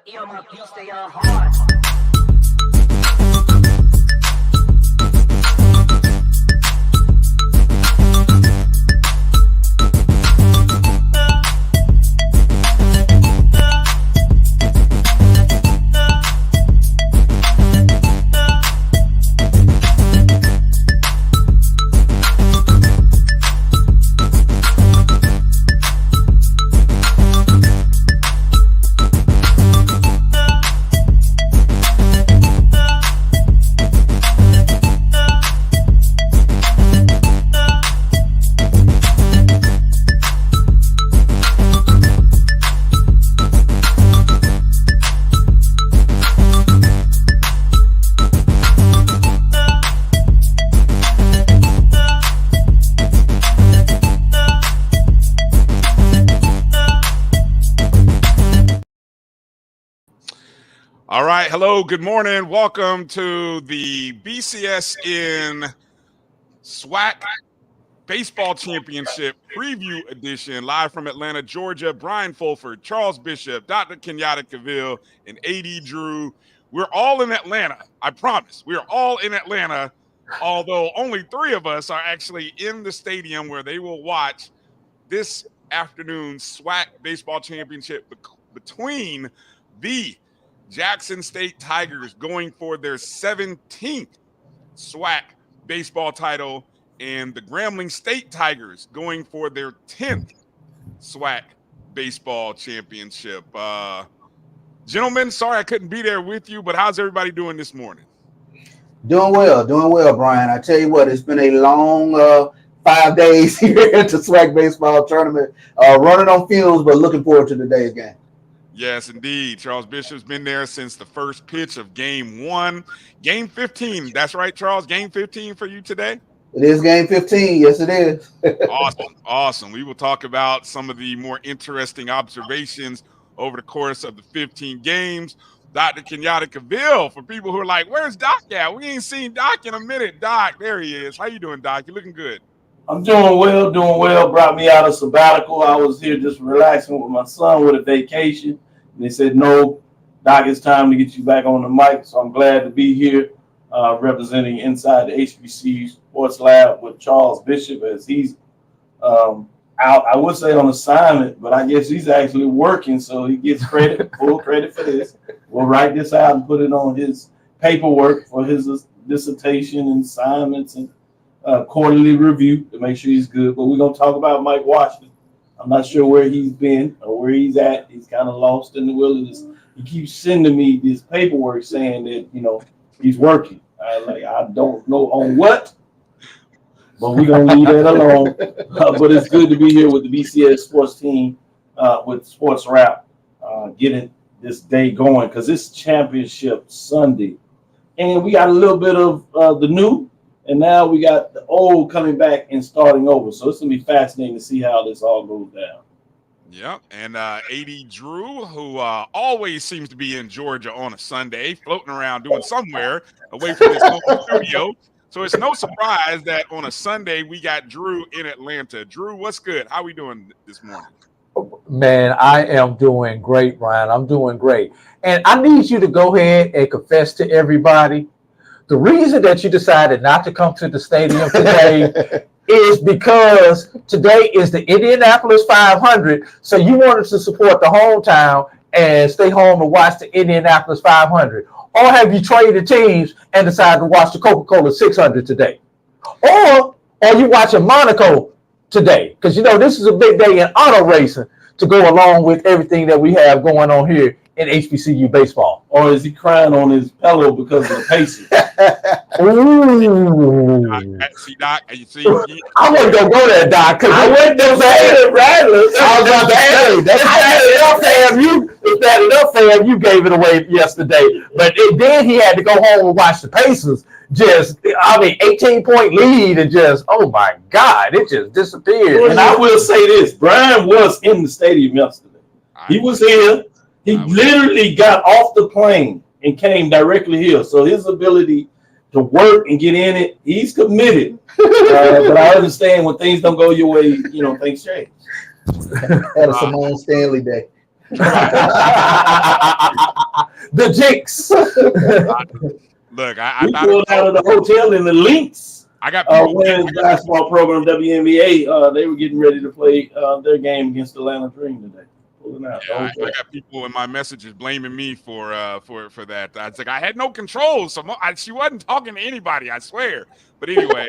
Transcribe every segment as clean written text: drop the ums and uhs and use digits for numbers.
earmuff, you stay on hard. All right. Hello. Good morning. Welcome to the BCSN SWAC Baseball Championship Preview Edition, live from Atlanta, Georgia. Bryan Fulford, Charles Bishop, Dr. Kenyatta Cavil, and AD Drew. We're all in Atlanta. I promise. We are all in Atlanta, although only 3 of us are actually in the stadium where they will watch this afternoon's SWAC Baseball Championship between the Jackson State Tigers going for their 17th SWAC baseball title and the Grambling State Tigers going for their 10th SWAC baseball championship. Gentlemen, sorry I couldn't be there with you, but how's everybody doing this morning? Doing well, Brian. I tell you what, it's been a long 5 days here at the SWAC Baseball Tournament, running on fumes, but looking forward to today's game. Yes, indeed. Charles Bishop's been there since the first pitch of game 1. Game 15. That's right, Charles. Game 15 for you today? It is game 15. Yes, it is. Awesome. We will talk about some of the more interesting observations over the course of the 15 games. Dr. Kenyatta Cavil, for people who are like, where's Doc at? We ain't seen Doc in a minute. Doc, there he is. How you doing, Doc? You looking good? I'm doing well. Brought me out of sabbatical. I was here just relaxing with my son with a vacation. And they said, no, Doc, it's time to get you back on the mic. So I'm glad to be here representing inside the HBCU Sports Lab with Charles Bishop as he's out, I would say on assignment, but I guess he's actually working. So he gets full credit for this. We'll write this out and put it on his paperwork for his dissertation and assignments and quarterly review to make sure he's good. But we're going to talk about Mike Washington. I'm not sure where he's been or where he's at. He's kind of lost in the wilderness. He keeps sending me this paperwork saying that, he's working. I don't know on what, but we're going to leave that alone. But it's good to be here with the BCS sports team with SportsWrap, getting this day going because it's Championship Sunday. And we got a little bit of the new. And now we got the old coming back and starting over. So it's going to be fascinating to see how this all goes down. Yep. And AD Drew, who always seems to be in Georgia on a Sunday, floating around doing somewhere away from his home studio. So it's no surprise that on a Sunday we got Drew in Atlanta. Drew, what's good? How we doing this morning? Man, I am doing great, Brian. I'm doing great. And I need you to go ahead and confess to everybody. The reason that you decided not to come to the stadium today is because today is the Indianapolis 500. So you wanted to support the hometown and stay home and watch the Indianapolis 500. Or have you traded teams and decided to watch the Coca-Cola 600 today? Or are you watching Monaco today? Because, this is a big day in auto racing to go along with everything that we have going on here in HBCU baseball. Or is he crying on his pillow because of the Pacers? See, Doc, you see, I wasn't going to go there, Doc, because I wasn't going to say it, Rattlers. I was about to say, that's bad enough, fam. You gave it away yesterday. But then he had to go home and watch the Pacers. 18-point lead and oh my God, it just disappeared. And I will say this, Brian was in the stadium yesterday. He was here. He literally got off the plane and came directly here. So his ability to work and get in it, he's committed. But I understand when things don't go your way, things change. Had a Simone Stanley day. The Jinx. Look, I we thought pulled out of the hotel in the Lynx. I got people. Women's basketball program, WNBA. They were getting ready to play their game against Atlanta Dream today. Pulling out. Yeah, I got people in my messages blaming me for that. I was like, I had no control, so she wasn't talking to anybody. I swear. But anyway,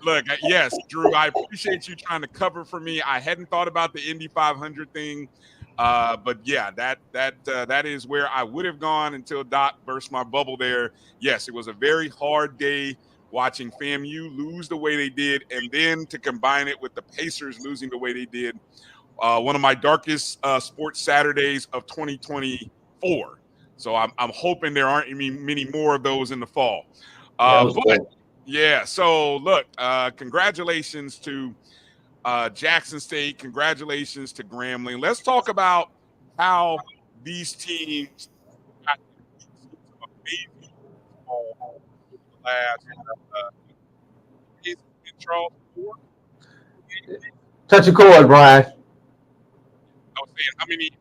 look, yes, Drew, I appreciate you trying to cover for me. I hadn't thought about the Indy 500 thing, but yeah, that is where I would have gone until Doc burst my bubble there. Yes, it was a very hard day watching FAMU lose the way they did, and then to combine it with the Pacers losing the way they did. One of my darkest sports Saturdays of 2024. So I'm hoping there aren't many more of those in the fall. So look, congratulations to Jackson State. Congratulations to Grambling. Let's talk about how these teams got amazing over the last Charles Ford. Touch a chord, Brian. I was saying how many days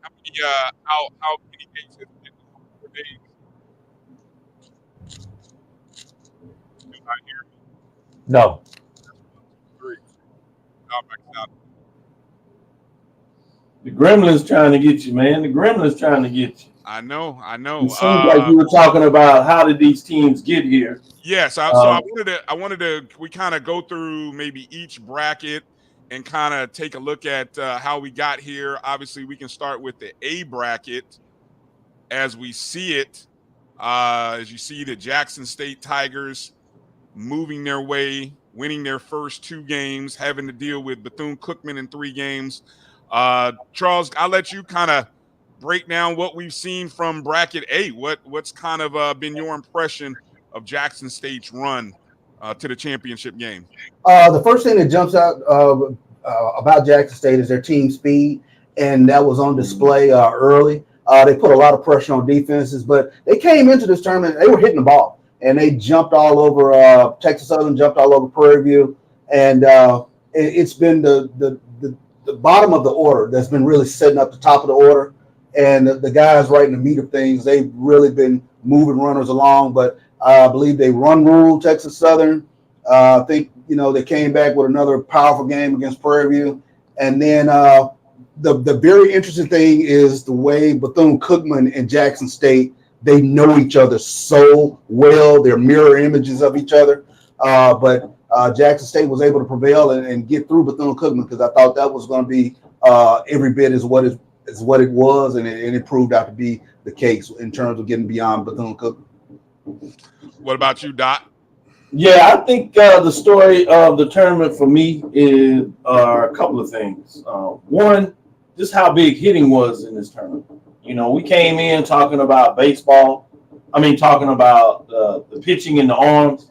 has it been? 4 days. Do not hear me. No. 3. The Gremlin's trying to get you, man. The Gremlin's trying to get you. I know. It seems like you were talking about how did these teams get here. Yes, so I wanted to we kind of go through maybe each bracket and kind of take a look at how we got here. Obviously, we can start with the A bracket as we see it. As you see the Jackson State Tigers moving their way, winning their first 2 games, having to deal with Bethune-Cookman in 3 games. Charles, I'll let you kind of break down what we've seen from bracket A. What's kind of been your impression of Jackson State's run to the championship game? The first thing that jumps out about Jackson State is their team speed, and that was on display early. They put a lot of pressure on defenses, but they came into this tournament, they were hitting the ball, and they jumped all over Texas Southern, jumped all over Prairie View, and it's been the bottom of the order that's been really setting up the top of the order, and the guys right in the meat of things, they've really been moving runners along, but I believe they run ruled Texas Southern. I think, they came back with another powerful game against Prairie View. And then the very interesting thing is the way Bethune-Cookman and Jackson State, they know each other so well. They're mirror images of each other. But Jackson State was able to prevail and get through Bethune-Cookman because I thought that was going to be every bit as what it was, and it proved out to be the case in terms of getting beyond Bethune-Cookman. What about you, Doc? Yeah, I think the story of the tournament for me are a couple of things. One, just how big hitting was in this tournament. We came in talking about talking about the pitching in the arms,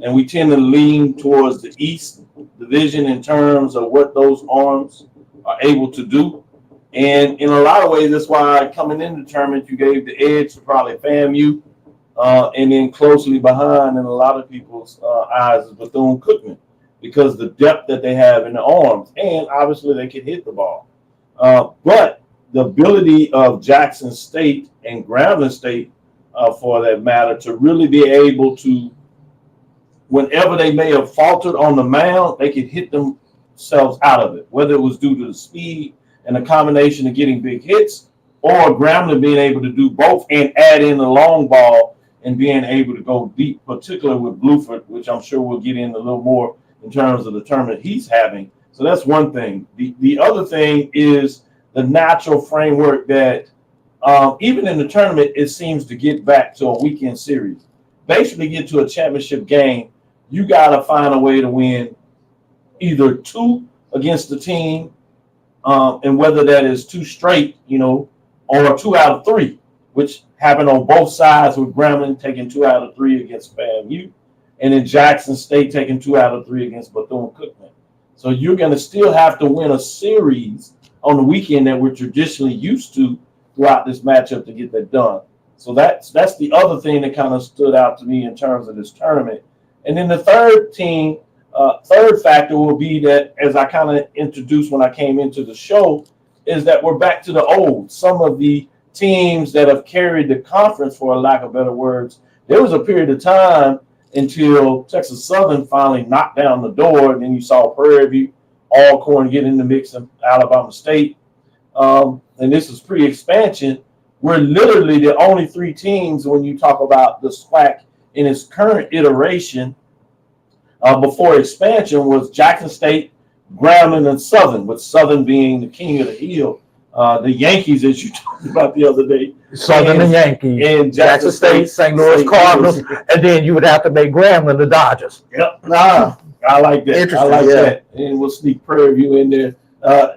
and we tend to lean towards the East Division in terms of what those arms are able to do. And in a lot of ways, that's why coming into the tournament, you gave the edge to probably FAMU. And then closely behind in a lot of people's eyes is Bethune-Cookman because the depth that they have in the arms, and obviously they can hit the ball. But the ability of Jackson State and Grambling State, for that matter, to really be able to, whenever they may have faltered on the mound, they could hit themselves out of it, whether it was due to the speed and a combination of getting big hits or Grambling being able to do both and add in the long ball and being able to go deep, particularly with Blueford, which I'm sure we'll get in a little more in terms of the tournament he's having. So that's one thing. The other thing is the natural framework that even in the tournament, it seems to get back to a weekend series. Basically get to a championship game, you got to find a way to win either 2 against the team, and whether that is 2 straight, or 2 out of 3, which happened on both sides with Grambling taking 2 out of 3 against FAMU, and then Jackson State taking 2 out of 3 against Bethune-Cookman. So you're going to still have to win a series on the weekend that we're traditionally used to throughout this matchup to get that done. So that's the other thing that kind of stood out to me in terms of this tournament. And then the third factor will be that, as I kind of introduced when I came into the show, is that we're back to the old. Some of the teams that have carried the conference, for a lack of better words. There was a period of time until Texas Southern finally knocked down the door, and then you saw Prairie View, Alcorn get in the mix of Alabama State. And this is pre-expansion. We're literally the only 3 teams when you talk about the SWAC in its current iteration before expansion was Jackson State, Grambling, and Southern, with Southern being the king of the hill. The Yankees, as you talked about the other day. Southern and Yankees. And Jackson State, St. Louis Cardinals. And then you would have to make Grambling the Dodgers. Yep. I like that. I like that. And we'll sneak Prairie View in there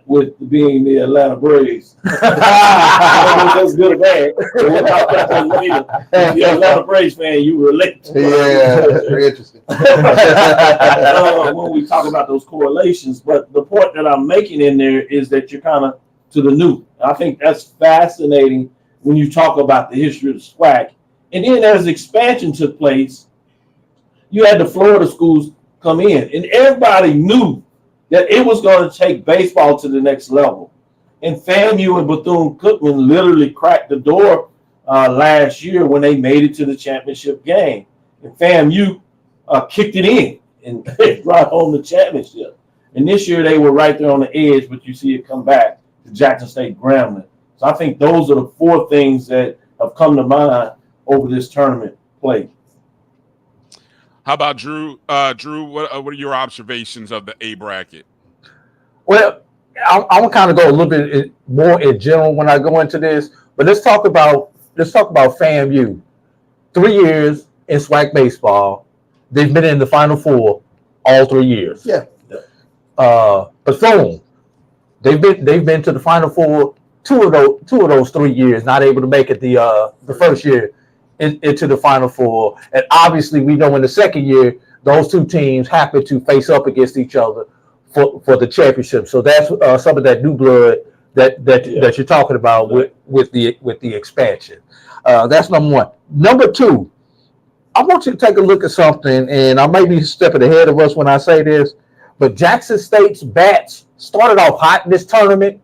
with being the Atlanta Braves. That's good or bad. We'll talk about that later. If you're an Atlanta Braves fan, you relate to very interesting. when we talk about those correlations. But the point that I'm making in there is that you're kind of to the new. I think that's fascinating when you talk about the history of the SWAC. And then as expansion took place, you had the Florida schools come in, and everybody knew that it was going to take baseball to the next level. And FAMU and Bethune-Cookman literally cracked the door last year when they made it to the championship game. And FAMU kicked it in and brought home the championship. And this year they were right there on the edge, but you see it come back to Jackson State Grambling. So I think those are the 4 things that have come to mind over this tournament play. How about Drew? Drew, what are your observations of the A bracket? Well, I'm gonna kind of go a little bit more in general when I go into this, but let's talk about FAMU. 3 years in SWAC baseball, they've been in the Final Four all 3 years. Yeah. Bethune, they've been to the Final Four two of those 3 years, not able to make it the first year into the Final Four. And obviously we know in the second year, those 2 teams happen to face up against each other for the championship. So that's some of that new blood that you're talking about with the expansion. That's number 1. Number 2, I want you to take a look at something, and I may be stepping ahead of us when I say this, but Jackson State's bats started off hot in this tournament,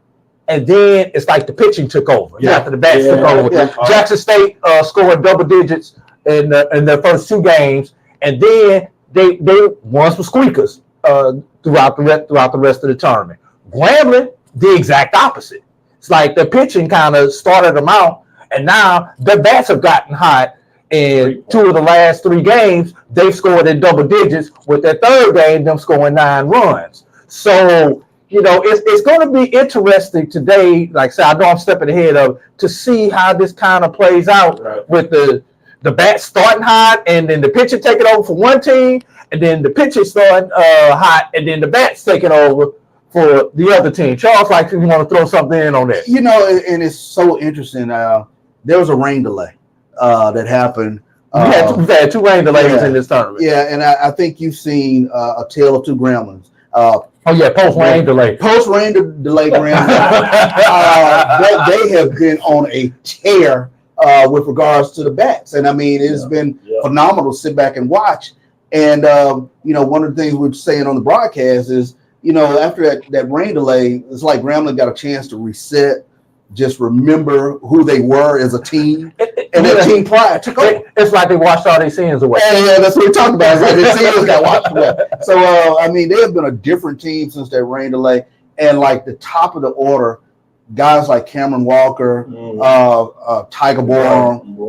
and then it's like the pitching took over. After the bats took over. Jackson State scored double digits in their first 2 games, and then they won some squeakers throughout the rest of the tournament. Grambling, the exact opposite. It's like the pitching kind of started them out, and now their bats have gotten hot. In 2 of the last 3 games, they've scored in double digits, with their 3rd game, them scoring 9 runs. So, it's going to be interesting today. Like I said, I know I'm stepping ahead of to see how this kind of plays out with the bats starting hot, and then the pitcher taking over for one team, and then the pitcher starting hot, and then the bats taking over for the other team. Charles, like, you want to throw something in on that? And it's so interesting. There was a rain delay that happened. We've had 2 rain delays in this tournament. Yeah, and I think you've seen a tale of 2 Gramblings. Post-rain delay. Post-rain delay Grambling. They have been on a tear with regards to the bats. And, I mean, it's been phenomenal to sit back and watch. And, one of the things we're saying on the broadcast is, after that rain delay, it's like Grambling got a chance to reset, just remember who they were as a team, and their team prior took over. It's like they washed all their sins away. Yeah, that's what we're talking about. It's like their sins got washed away. So, they have been a different team since that rain delay. And like the top of the order, guys like Cameron Walker, Tiger Borum,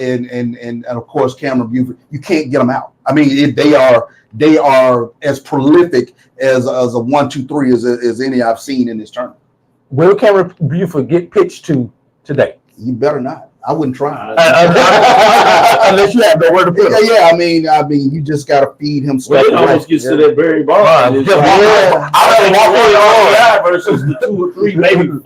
and of course Cameron Buford, you can't get them out. I mean, they are as prolific as a 1, 2, 3 as any I've seen in this tournament. Will Cameron Buford get pitched to today? You better not. I wouldn't try. Unless you have nowhere to put him. Yeah, I mean, you just got to feed him stuff. Well, it almost gets to that Barry Bonds. Versus the 2 or 3, maybe 4.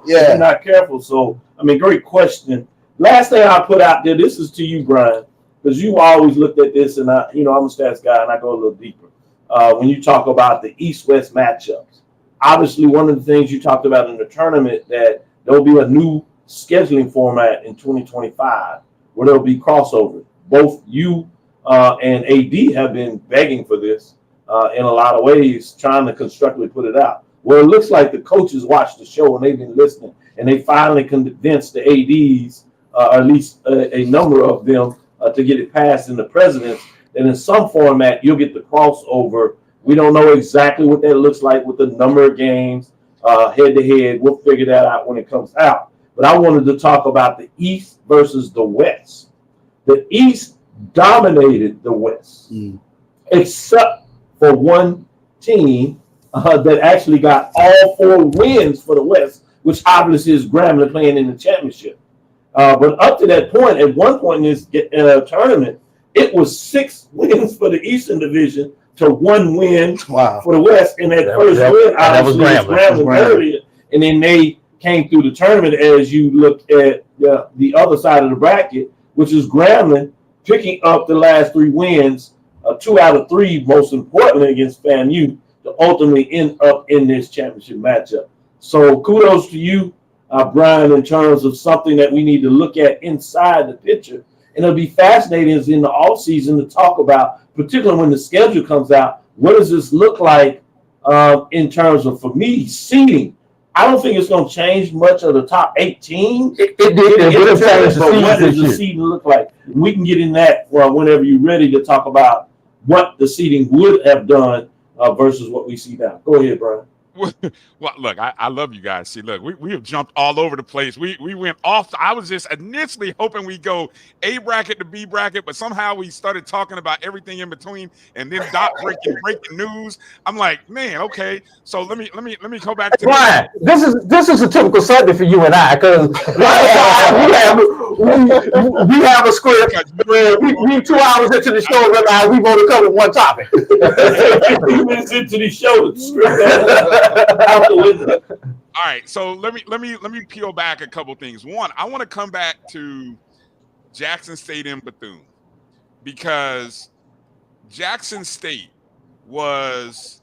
If you're not careful. So, I mean, great question. Last thing I put out there, this is to you, Bryan, because you always looked at this, and I'm a stats guy, and I go a little deeper. When you talk about the East-West matchups, obviously, one of the things you talked about in the tournament that there'll be a new scheduling format in 2025 where there'll be crossover. Both you and AD have been begging for this in a lot of ways, trying to constructively put it out. Well, it looks like the coaches watched the show and they've been listening. and they finally convinced the ADs, or at least a number of them, to get it passed in the presidents, and in some format, you'll get the crossover. We don't know exactly what that looks like with the number of games head to head. We'll figure that out when it comes out. But I wanted to talk about the East versus the West. The East dominated the West, except for one team that actually got all 4 wins for the West, which obviously is Grambling playing in the championship. But up to that point, at one point in this tournament, it was 6 wins for the Eastern Division to 1 win for the West. And that first win, obviously, was Grambling earlier. And then they came through the tournament as you look at the other side of the bracket, which is Grambling picking up the last 3 wins, 2 out of 3, most importantly, against FAMU, to ultimately end up in this championship matchup. So kudos to you, Bryan, in terms of something that we need to look at inside the picture. And it'll be fascinating as in the offseason to talk about, particularly when the schedule comes out, what does this look like in terms of, for me, seeding? I don't think it's going to change much of the top 8 teams. It did, but what does the seeding look like? We can get in that whenever you're ready to talk about what the seeding would have done versus what we see now. Go ahead, Bryan. Well, look, I love you guys. See, look, we have jumped all over the place. We went off. I was just initially hoping we go A bracket to B bracket, but somehow we started talking about everything in between, and then Doc breaking news. I'm like, man, okay. So let me go back to Bryan. This is a typical Sunday for you and I, because we have a script where we 2 hours into the show, realize we've only covered one topic. 2 minutes into the show, the script. Out the window. All right, so let me peel back a couple things. One, I want to come back to Jackson State and Bethune, because Jackson State was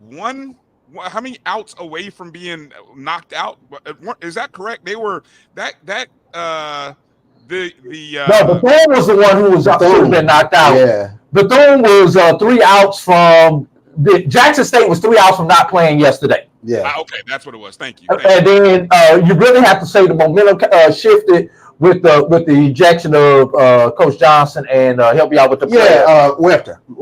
how many outs away from being knocked out? Is that correct? They were no, Bethune was the one who was should have been knocked out. Yeah, Bethune was 3 outs from. Jackson State was 3 outs from not playing yesterday. Yeah. Okay, that's what it was. Thank you. And then you really have to say the momentum shifted with the ejection of Coach Johnson and help you out with the player. Webster. And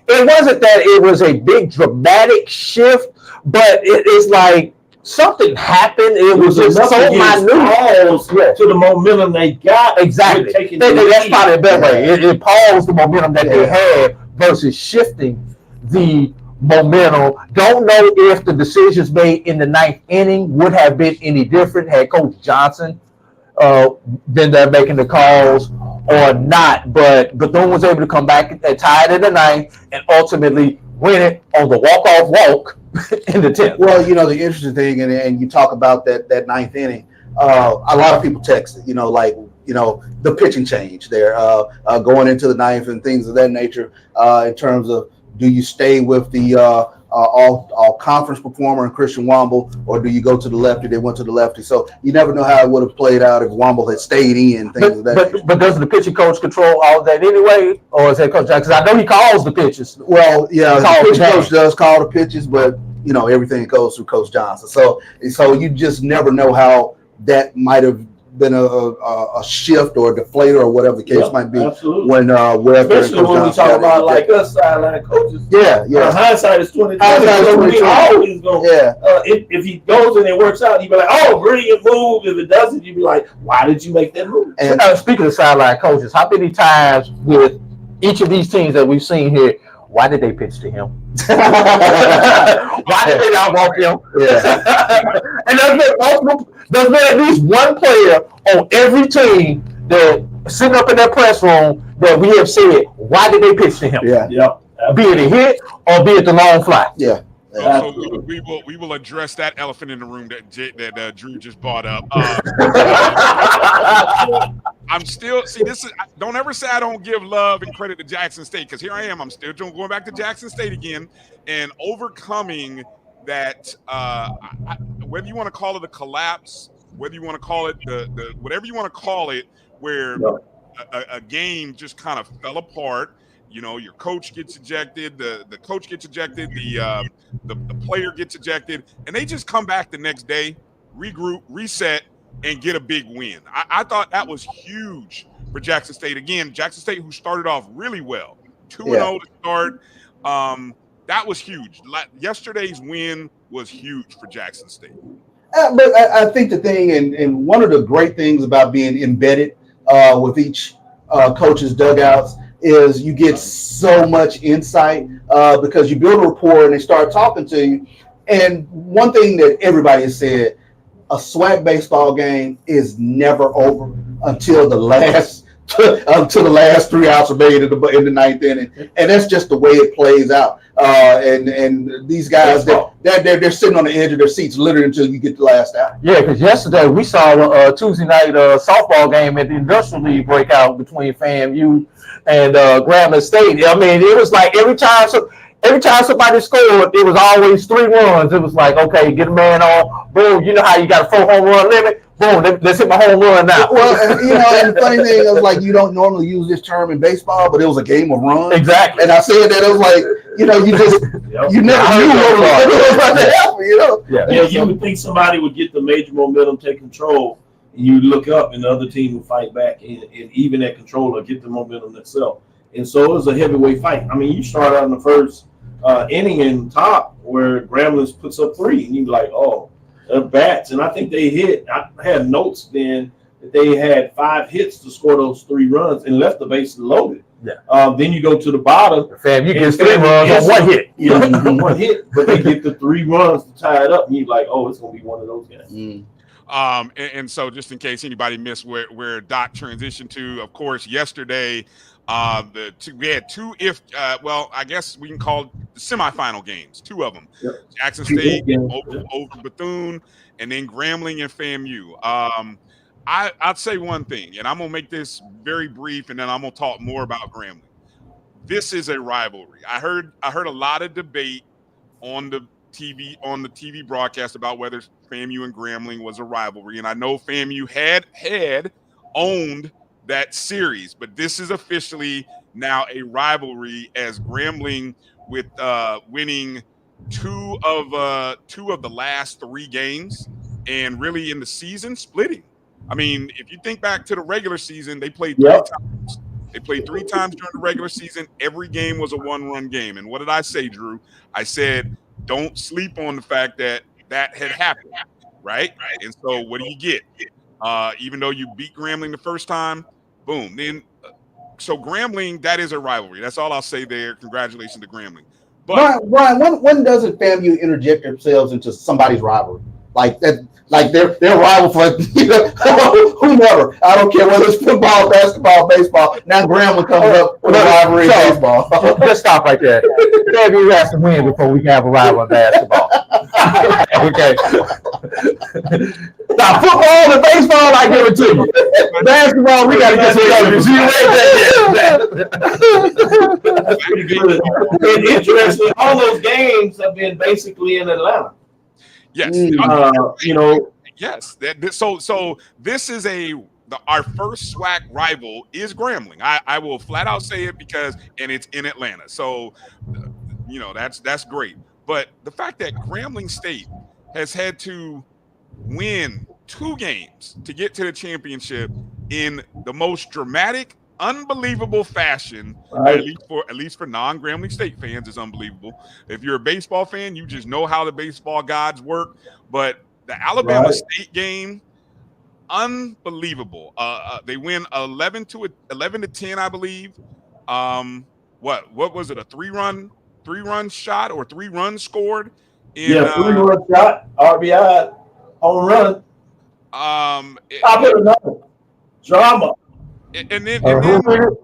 it wasn't that it was a big dramatic shift, but it's like something happened. It was just so minute to the momentum they got. Exactly. That's probably a better way. It paused the momentum that they had versus shifting the momentum. Don't know if the decisions made in the 9th inning would have been any different had Coach Johnson been there making the calls or not. But Bethune was able to come back tied in the 9th and ultimately win it on the walk-off walk in the 10th. Well, the interesting thing, and you talk about that 9th inning, a lot of people texted, the pitching change there, going into the 9th and things of that nature, in terms of, do you stay with the all conference performer and Christian Womble, or do you go to the lefty? They went to the lefty. So you never know how it would have played out if Womble had stayed in, things of that nature. But doesn't the pitching coach control all of that anyway? Or is that Coach Jackson? Because I know he calls the pitches. Well, yeah, the pitch coach does call the pitches, but everything goes through Coach Johnson. So you just never know how that might have been a shift or a deflator or whatever the case might be. Absolutely. When especially when we talk about like us sideline coaches. Hindsight is 2020. We always go. If he goes and it works out, you'd be like, "Oh, brilliant move." If it doesn't, you'd be like, "Why did you make that move?" And speaking of sideline coaches, how many times with each of these teams that we've seen here, why did they pitch to him? Why did they not walk him? And there's been at least one player on every team that sitting up in that press room that we have said, why did they pitch to him? Be it a hit or be it the long fly. So we will address that elephant in the room that Drew just brought up. I'm still don't ever say I don't give love and credit to Jackson State, because here I am. I'm still going back to Jackson State again and overcoming that. Whether you want to call it a collapse, whether you want to call it the whatever you want to call it, where a game just kind of fell apart. You know, your coach gets ejected, the coach gets ejected, the player gets ejected, and they just come back the next day, regroup, reset, and get a big win. I thought that was huge for Jackson State. Again, Jackson State, who started off really well, 2-0 to start. That was huge. Yesterday's win was huge for Jackson State. But I think the thing, and one of the great things about being embedded with each coach's dugouts is you get so much insight because you build a rapport and they start talking to you. And one thing that everybody has said, a SWAC baseball game is never over until the last 3 outs are made in the ninth inning, and that's just the way it plays out. And these guys, they're sitting on the edge of their seats literally until you get the last out. Yeah, because yesterday we saw a Tuesday night softball game at the Industrial League breakout between FAMU and Grambling State. I mean, it was like every time somebody scored, it was always 3 runs. It was like, okay, get a man on, boom. You know how you got a 4 home run limit? Boom, let's hit my home run now. Well, you know, and the funny thing is, like, you don't normally use this term in baseball, but it was a game of runs. Exactly. And I said that, it was like, you know, you never knew what was about to happen, you know? Yeah, you would think somebody would get the major momentum, take control, and you look up and the other team would fight back and even that control or get the momentum themselves. And so it was a heavyweight fight. I mean, you start out in the first inning in top where Grambling puts up 3, and you're like, oh, bats. And I think they hit. I had notes then that they had 5 hits to score those 3 runs and left the bases loaded. Yeah. Then you go to the bottom. You get 3 runs on 1 hit. Yeah, 1 hit, but they get the 3 runs to tie it up, and you're like, oh, it's gonna be one of those guys. And so just in case anybody missed where Doc transitioned to, of course, yesterday, we had 2, I guess we can call the semifinal games, 2 of them. Yep. Jackson State over Bethune, and then Grambling and FAMU. I'd say one thing, and I'm gonna make this very brief, and then I'm gonna talk more about Grambling. This is a rivalry. I heard a lot of debate on the TV broadcast about whether FAMU and Grambling was a rivalry, and I know FAMU had owned that series, but this is officially now a rivalry as Grambling with winning 2 of the last 3 games, and really in the season splitting. I mean, if you think back to the regular season, they played 3 times. They played 3 times during the regular season. Every game was a 1-run game. And what did I say, Drew? I said, don't sleep on the fact that had happened, right? And so what do you get? Even though you beat Grambling the first time, boom. Then, so Grambling, that is a rivalry. That's all I'll say there. Congratulations to Grambling. But Brian, when doesn't FAMU interject themselves into somebody's rivalry? Like that, like they're rival for, you know, whomever. I don't care whether it's football, basketball, baseball. Now Grambling comes up with a rivalry in baseball. Let's stop right there. FAMU has to win before we can have a rival in basketball. Okay. Now football and baseball, I give it to you. Basketball, we got to get That's pretty good. And interesting, all those games have been basically in Atlanta. Yes. You know. Yes. So this is our first SWAC rival is Grambling. I will flat out say it because it's in Atlanta. So, you know, that's great. But the fact that Grambling State has had to win 2 games to get to the championship in the most dramatic, unbelievable fashion, right, at least for non-Grambling State fans, is unbelievable. If you're a baseball fan, you just know how the baseball gods work. But the Alabama State game, unbelievable. They win 11 to 10, I believe. What was it? A 3-run shot or 3 runs scored? 3-run shot, RBI, home run. Drama. And then Buford.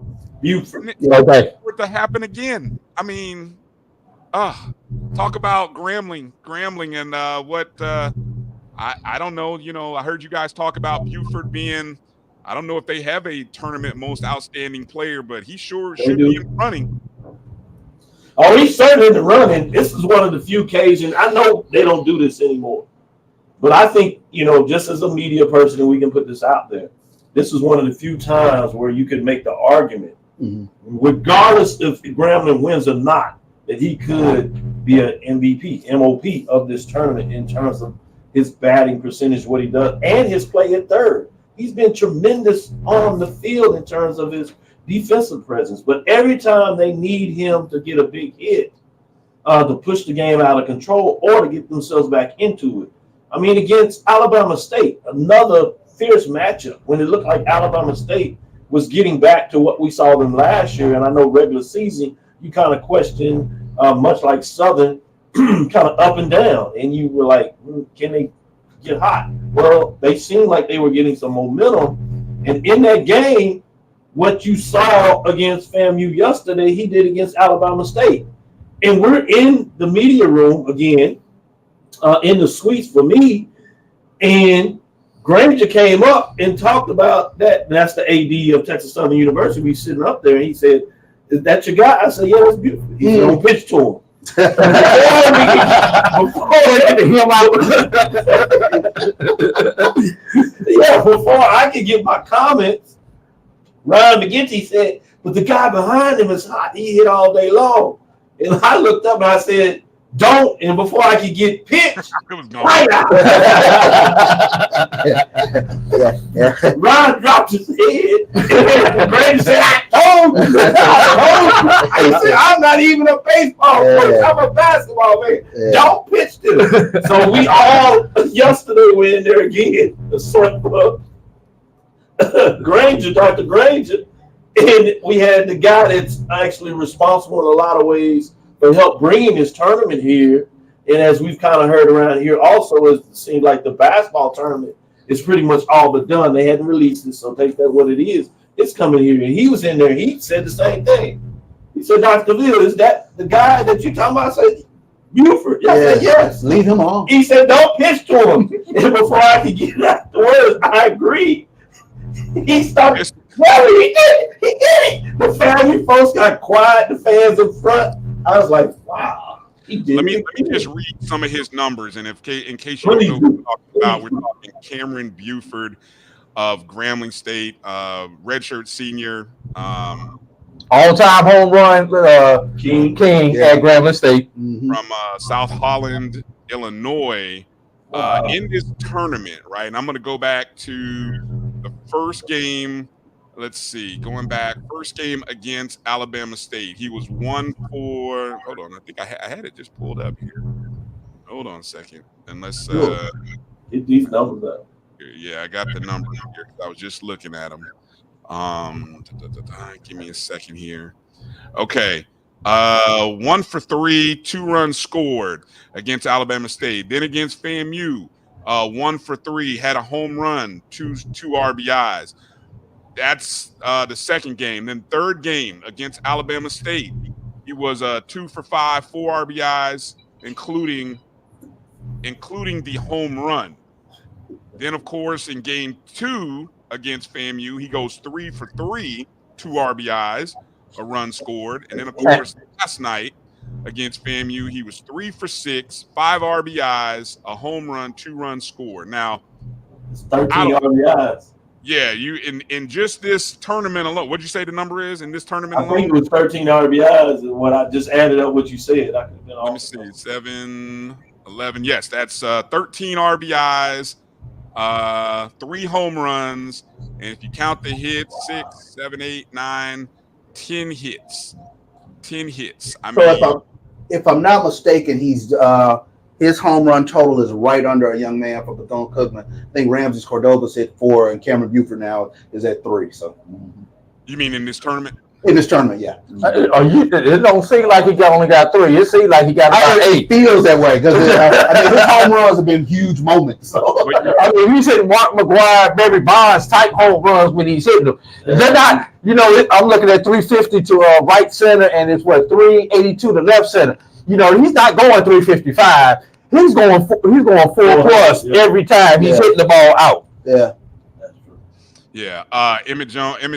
For it to happen again. I mean, talk about Grambling and what I don't know. You know, I heard you guys talk about Buford being, I don't know if they have a tournament most outstanding player, but he sure should be in running. Oh, he's certainly in the running. This is one of the few occasions. I know they don't do this anymore, but I think, you know, just as a media person, and we can put this out there, this is one of the few times where you could make the argument regardless if Grambling wins or not, that he could be an MVP, MOP of this tournament in terms of his batting percentage, what he does, and his play at third. He's been tremendous on the field in terms of his defensive presence. But every time they need him to get a big hit, to push the game out of control or to get themselves back into it. I mean, against Alabama State, another fierce matchup when it looked like Alabama State was getting back to what we saw them last year. And I know regular season, you kind of questioned, much like Southern, kind of up and down. And you were like, can they get hot? Well, they seemed like they were getting some momentum. And in that game, what you saw against FAMU yesterday, he did against Alabama State. And we're in the media room again, in the suites for me, and Granger came up and talked about that. That's the AD of Texas Southern University. We sitting up there, and he said, "Is that your guy?" I said, "Yeah, that's beautiful." He said, "Don't pitch to him." Before I could get my comments, Ryan McGinty said, "But the guy behind him is hot. He hit all day long." And I looked up and I said, "Don't." And before I could get pitched, right out. Ron dropped his head. And Greg said, "I told you." I said, "I'm not even a baseball coach. I'm a basketball man. Don't pitch to him." So we all yesterday were in there again, the sort of Granger, Dr. Granger. And we had the guy that's actually responsible in a lot of ways for help bringing this tournament here. And as we've kind of heard around here also, it seems like the basketball tournament is pretty much all but done. They hadn't released it, so take that what it is. It's coming here. And he was in there. He said the same thing. He said, "Dr. Cavil, is that the guy that you talking about?" I said, "Buford." I said, "Yes." Leave him on. He said, "Don't pitch to him." And before I could get out the words, I agreed. He started. Well, he did it. He did it. The family folks got quiet. The fans in front. I was like, "Wow, he did." Let me just read some of his numbers, and in case you don't know what we're talking about, we're talking Cameron Buford of Grambling State, redshirt senior, all-time home run King at Grambling State from South Holland, Illinois. In this tournament, right? And I'm going to go back to the first game. Let's see, going back, first game against Alabama State. He was 1 for, hold on, I think I had it just pulled up here. Hold on a second. Unless, get these numbers up. Yeah, I got the numbers here. I was just looking at them. Give me a second here. Okay. 1 for 3, 2 runs scored against Alabama State. Then against FAMU, 1 for 3, had a home run, two RBIs. That's the second game. Then third game against Alabama State, he was 2 for 5, 4 RBIs, including the home run. Then, of course, in game 2 against FAMU, he goes 3 for 3, 2 RBIs, a run scored. And then, of course, last night against FAMU, he was 3 for 6, 5 RBIs, a home run, 2 runs scored. Now, it's 13 RBIs. Yeah, you in just this tournament alone. What'd you say the number is in this tournament alone? I think it was 13 RBIs, and when I just added up what you said, I could have been Let me see, 7, 11. Yes, that's 13 RBIs, 3 home runs, and if you count the hits, 6, 7, 8, 9, 10 hits. 10 hits. I mean, So if I'm not mistaken, he's his home run total is right under a young man from Bethune-Cookman. I think Ramses Cordova's hit 4, and Cameron Buford now is at 3. So, you mean in this tournament? in this tournament, yeah. It don't seem like he only got 3. It seems like he got about 8. It feels that way because I mean, his home runs have been huge moments. So. I mean, he's hitting Mark McGuire, Barry Bonds type home runs when he's hitting them. They're not, I'm looking at 350 to right center, and it's 382 to left center. He's not going 355. He's going 4 plus every time he's hitting the ball out. Yeah. Yeah. Emmett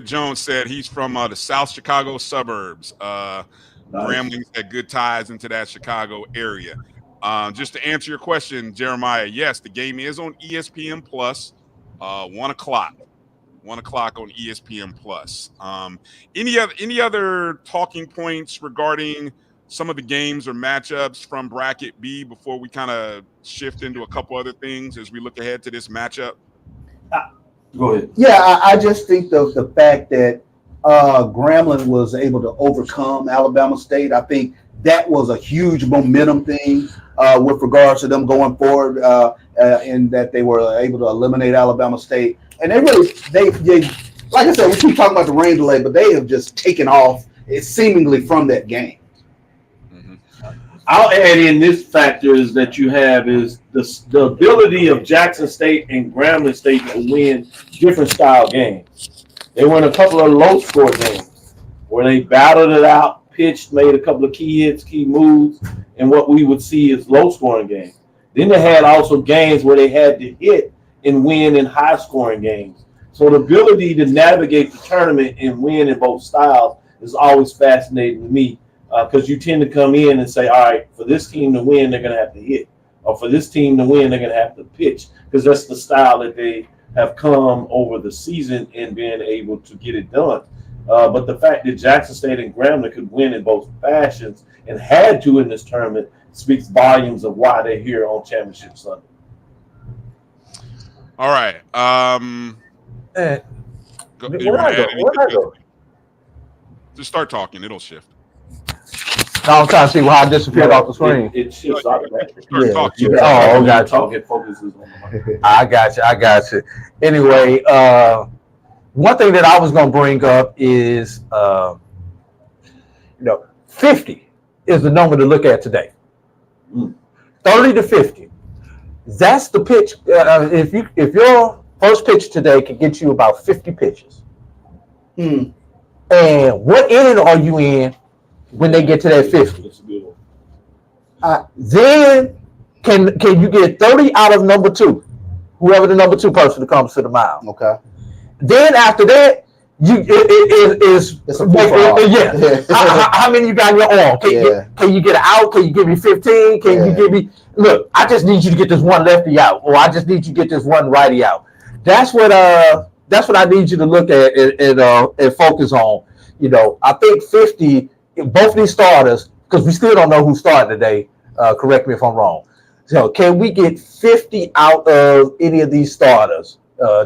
Jones said he's from the South Chicago suburbs. Grambling's had good ties into that Chicago area. Just to answer your question, Jeremiah, yes, the game is on ESPN Plus, 1 o'clock. 1 o'clock on ESPN Plus. Any other talking points regarding some of the games or matchups from bracket B before we kind of shift into a couple other things as we look ahead to this matchup? Go ahead. Yeah, I just think the fact that Grambling was able to overcome Alabama State, I think that was a huge momentum thing with regards to them going forward, in that they were able to eliminate Alabama State. And they like I said, we keep talking about the rain delay, but they have just taken off seemingly from that game. I'll add in this factor is that you have is the ability of Jackson State and Grambling State to win different style games. They won a couple of low score games where they battled it out, pitched, made a couple of key hits, key moves, and what we would see is low scoring games. Then they had also games where they had to hit and win in high scoring games. So the ability to navigate the tournament and win in both styles is always fascinating to me. Because you tend to come in and say, all right, for this team to win, they're going to have to hit. Or for this team to win, they're going to have to pitch. Because that's the style that they have come over the season and being able to get it done. But the fact that Jackson State and Grambling could win in both fashions and had to in this tournament speaks volumes of why they're here on Championship Sunday. All right. Just start talking. It'll shift. Now I'm trying to see how I disappeared off the screen. It shifts automatically. Oh, got you. It focuses on the mic. I got you. Anyway, one thing that I was going to bring up is, 50 is the number to look at today. 30 to 50. That's the pitch. If your first pitch today can get you about 50 pitches, and what inning are you in when they get to that 50? Then can you get 30 out of number 2, whoever the number 2 person comes to the mound? Okay. Then after that, It's a how many you got in your arm? Can you get an out? Can you give me 15? Can you give me? Look, I just need you to get this one lefty out, or I just need you to get this one righty out. That's what I need you to look at and focus on. I think 50. Both these starters, because we still don't know who's starting today. Correct me if I'm wrong. So can we get 50 out of any of these starters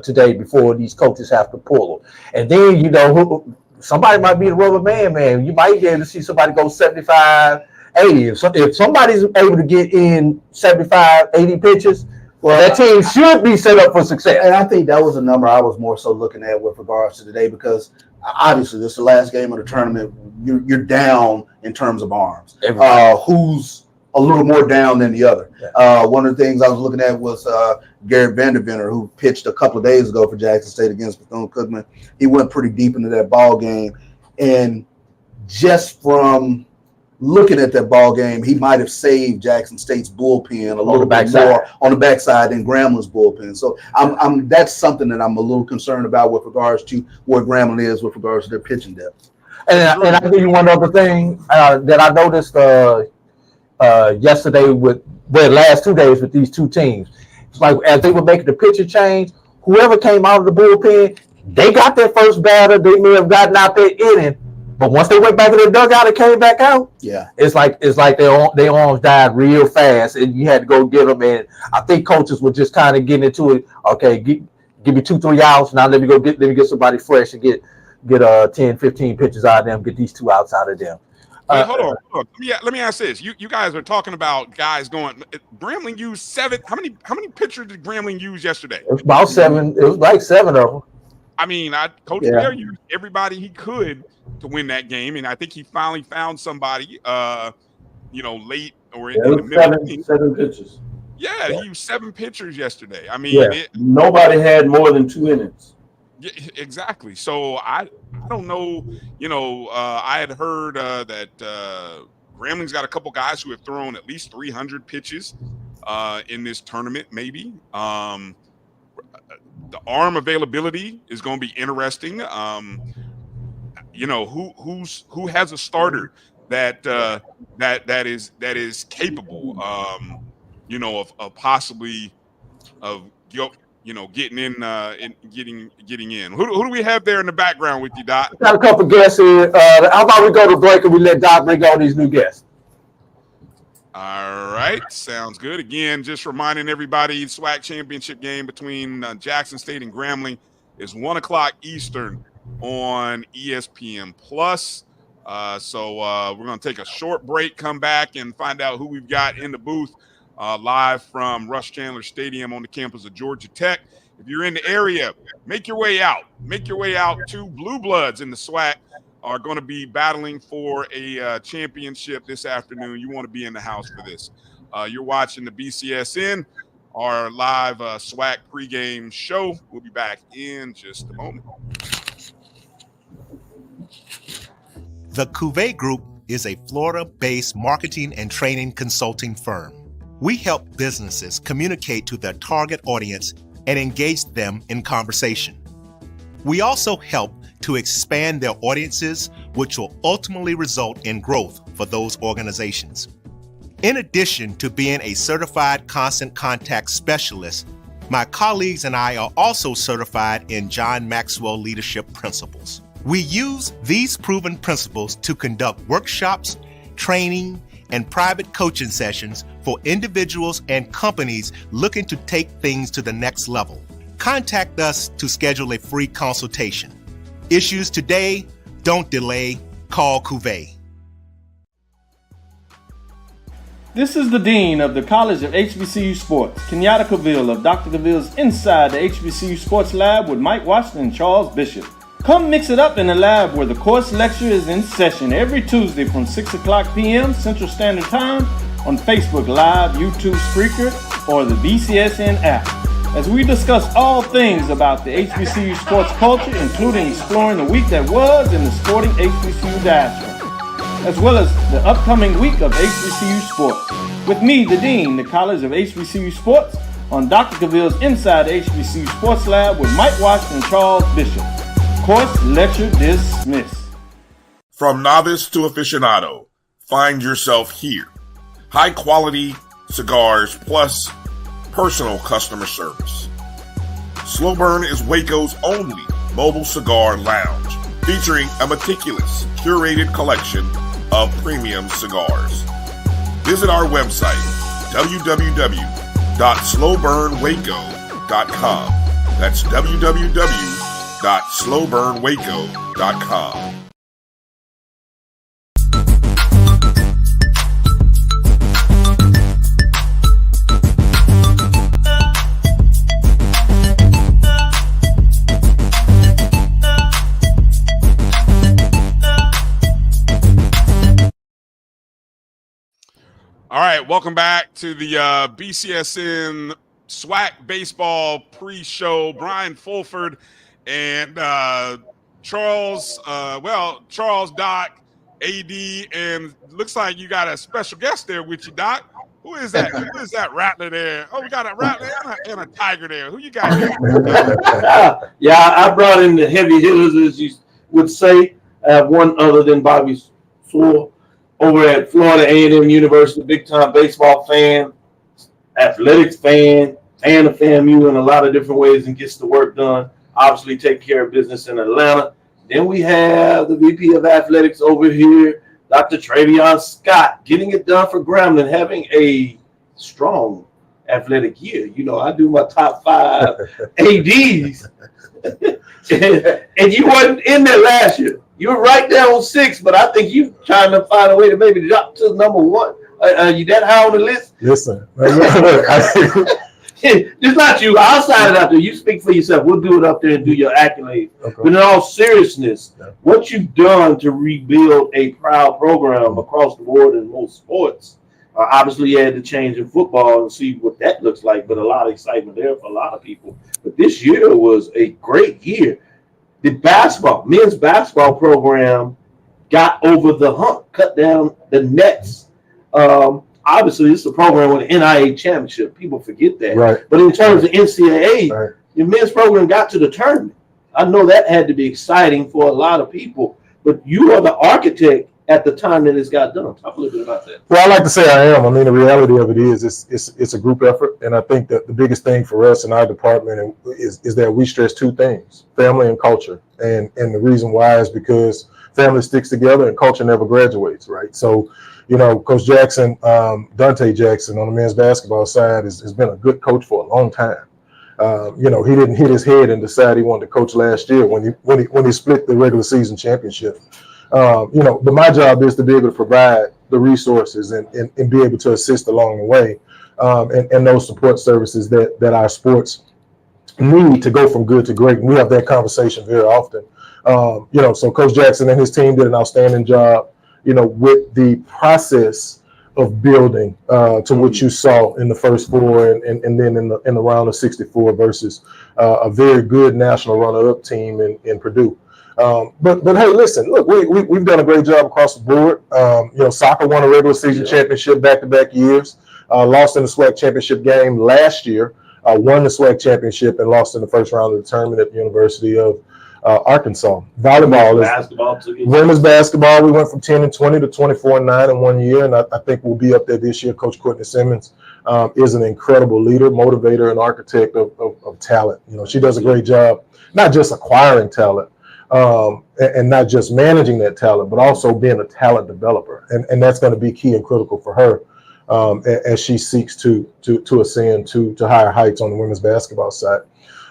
today before these coaches have to pull them? And then, somebody might be the rubber man. You might be able to see somebody go 75, 80. If somebody's able to get in 75, 80 pitches, well, that team should be set up for success. And I think that was a number I was more so looking at with regards to today, because obviously this is the last game of the tournament. You're down in terms of arms. Who's a little more down than the other? Yeah. One of the things I was looking at was Garrett Vanderventer, who pitched a couple of days ago for Jackson State against Bethune-Cookman. He went pretty deep into that ball game, and just from looking at that ball game, he might have saved Jackson State's bullpen a little bit more on the backside than Grambling's bullpen. So that's something that I'm a little concerned about with regards to where Grambling is with regards to their pitching depth. And I'll give you one other thing that I noticed yesterday last 2 days with these two teams. It's like as they were making the pitcher change, whoever came out of the bullpen, they got their first batter. They may have gotten out their inning, but once they went back to the dugout and came back out, it's like their arms died real fast, and you had to go get them. And I think coaches were just kind of getting into it. Okay, give me 2-3 outs. Now let me get somebody fresh and get 10, 15 pitches out of them. Get these 2 outs out of them. Wait, hold on. Let me ask this. You guys are talking about guys going. Grambling used 7. How many pitchers did Grambling use yesterday? It was about 7. It was like 7 of them. I mean, Coach Bear used everybody he could to win that game, and I think he finally found somebody, late or in the middle. 7 pitches. Yeah, he used 7 pitchers yesterday. I mean, nobody had more than 2 innings. Yeah, exactly. So I don't know. I had heard that Grambling's got a couple guys who have thrown at least 300 pitches in this tournament. Maybe the arm availability is going to be interesting. Who has a starter that is capable, of possibly of getting in and getting in. Who do we have there in the background with you, Doc? Got a couple guests here. How about we go to break and we let Doc bring on these new guests? All right, sounds good. Again, just reminding everybody, SWAC championship game between Jackson State and Grambling is 1:00 Eastern on ESPN Plus. So we're going to take a short break, come back, and find out who we've got in the booth live from Rush Chandler Stadium on the campus of Georgia Tech. If you're in the area, make your way out. Make your way out to Blue Bloods in the SWAC. Are going to be battling for a championship this afternoon. You want to be in the house for this. You're watching the BCSN, our live SWAC pregame show. We'll be back in just a moment. The Cavil Group is a Florida-based marketing and training consulting firm. We help businesses communicate to their target audience and engage them in conversation. We also help to expand their audiences, which will ultimately result in growth for those organizations. In addition to being a certified constant contact specialist, my colleagues and I are also certified in John Maxwell Leadership Principles. We use these proven principles to conduct workshops, training, and private coaching sessions for individuals and companies looking to take things to the next level. Contact us to schedule a free consultation. Issues today, don't delay, call Cavil. This is the Dean of the College of HBCU Sports, Kenyatta Cavil of Dr. Cavil's Inside the HBCU Sports Lab with Mike Washington and Charles Bishop. Come mix it up in the lab where the course lecture is in session every Tuesday from 6:00 p.m. Central Standard Time on Facebook Live, YouTube Spreaker, or the BCSN app, as we discuss all things about the HBCU sports culture, including exploring the week that was in the sporting HBCU diaspora, as well as the upcoming week of HBCU sports. With me, the Dean, the College of HBCU Sports, on Dr. Cavil's Inside the HBCU Sports Lab with Mike Washington and Charles Bishop. Course lecture dismissed. From novice to aficionado, find yourself here. High quality cigars plus personal customer service. Slow Burn is Waco's only mobile cigar lounge, featuring a meticulous, curated collection of premium cigars. Visit our website, www.slowburnwaco.com. That's www.slowburnwaco.com. All right, welcome back to the BCSN SWAC Baseball pre-show. Bryan Fulford and Charles, Doc, AD, and looks like you got a special guest there with you, Doc. Who is that? Who is that rattler there? Oh, we got a rattler and a tiger there. Who you got here? Yeah, I brought in the heavy hitters, as you would say. I have one other than Bobby Sewell over at Florida A&M University, big-time baseball fan, athletics fan, and a FAMU in a lot of different ways and gets the work done. Obviously, take care of business in Atlanta. Then we have the VP of Athletics over here, Dr. Travion Scott, getting it done for Grambling, having a strong athletic year. You know, I do my top 5 ADs, and you wasn't in there last year. You were right there on 6, but I think you're trying to find a way to maybe drop to number 1. You that high on the list? Yes, sir. It's not you. I'll sign it out there. You speak for yourself. We'll do it up there and do your accolades. Okay. But in all seriousness, what you've done to rebuild a proud program across the board in most sports, obviously you had to change in football and see what that looks like, but a lot of excitement there for a lot of people. But this year was a great year. The men's basketball program got over the hump, cut down the nets. Obviously, this is a program with an NIA championship. People forget that. Right. But in terms of NCAA, your men's program got to the tournament. I know that had to be exciting for a lot of people. But you are the architect at the time that it's got done. Talk a little bit about that. Well, I like to say I am. I mean, the reality of it is it's a group effort. And I think that the biggest thing for us in our department is that we stress two things, family and culture. And the reason why is because family sticks together and culture never graduates, right? So, you know, Coach Jackson, Dante Jackson on the men's basketball side has been a good coach for a long time. You know, he didn't hit his head and decide he wanted to coach last year when he split the regular season championship. You know, but my job is to be able to provide the resources and be able to assist along the way, and those support services that our sports need to go from good to great. And we have that conversation very often. You know, so Coach Jackson and his team did an outstanding job, you know, with the process of building to what you saw in the first four and then in the round of 64 versus a very good national runner-up team in Purdue. But hey, listen, look, we've done a great job across the board. You know, soccer won a regular season championship back-to-back years, lost in the SWAC championship game last year, won the SWAC championship and lost in the first round of the tournament at the University of Arkansas. Volleyball women's basketball. We went from 10-20 to 24-9 in 1 year, and I think we'll be up there this year. Coach Courtney Simmons is an incredible leader, motivator, and architect of talent. You know, she does a great job, not just acquiring talent, and not just managing that talent, but also being a talent developer, and that's going to be key and critical for her as she seeks to ascend to higher heights on the women's basketball side.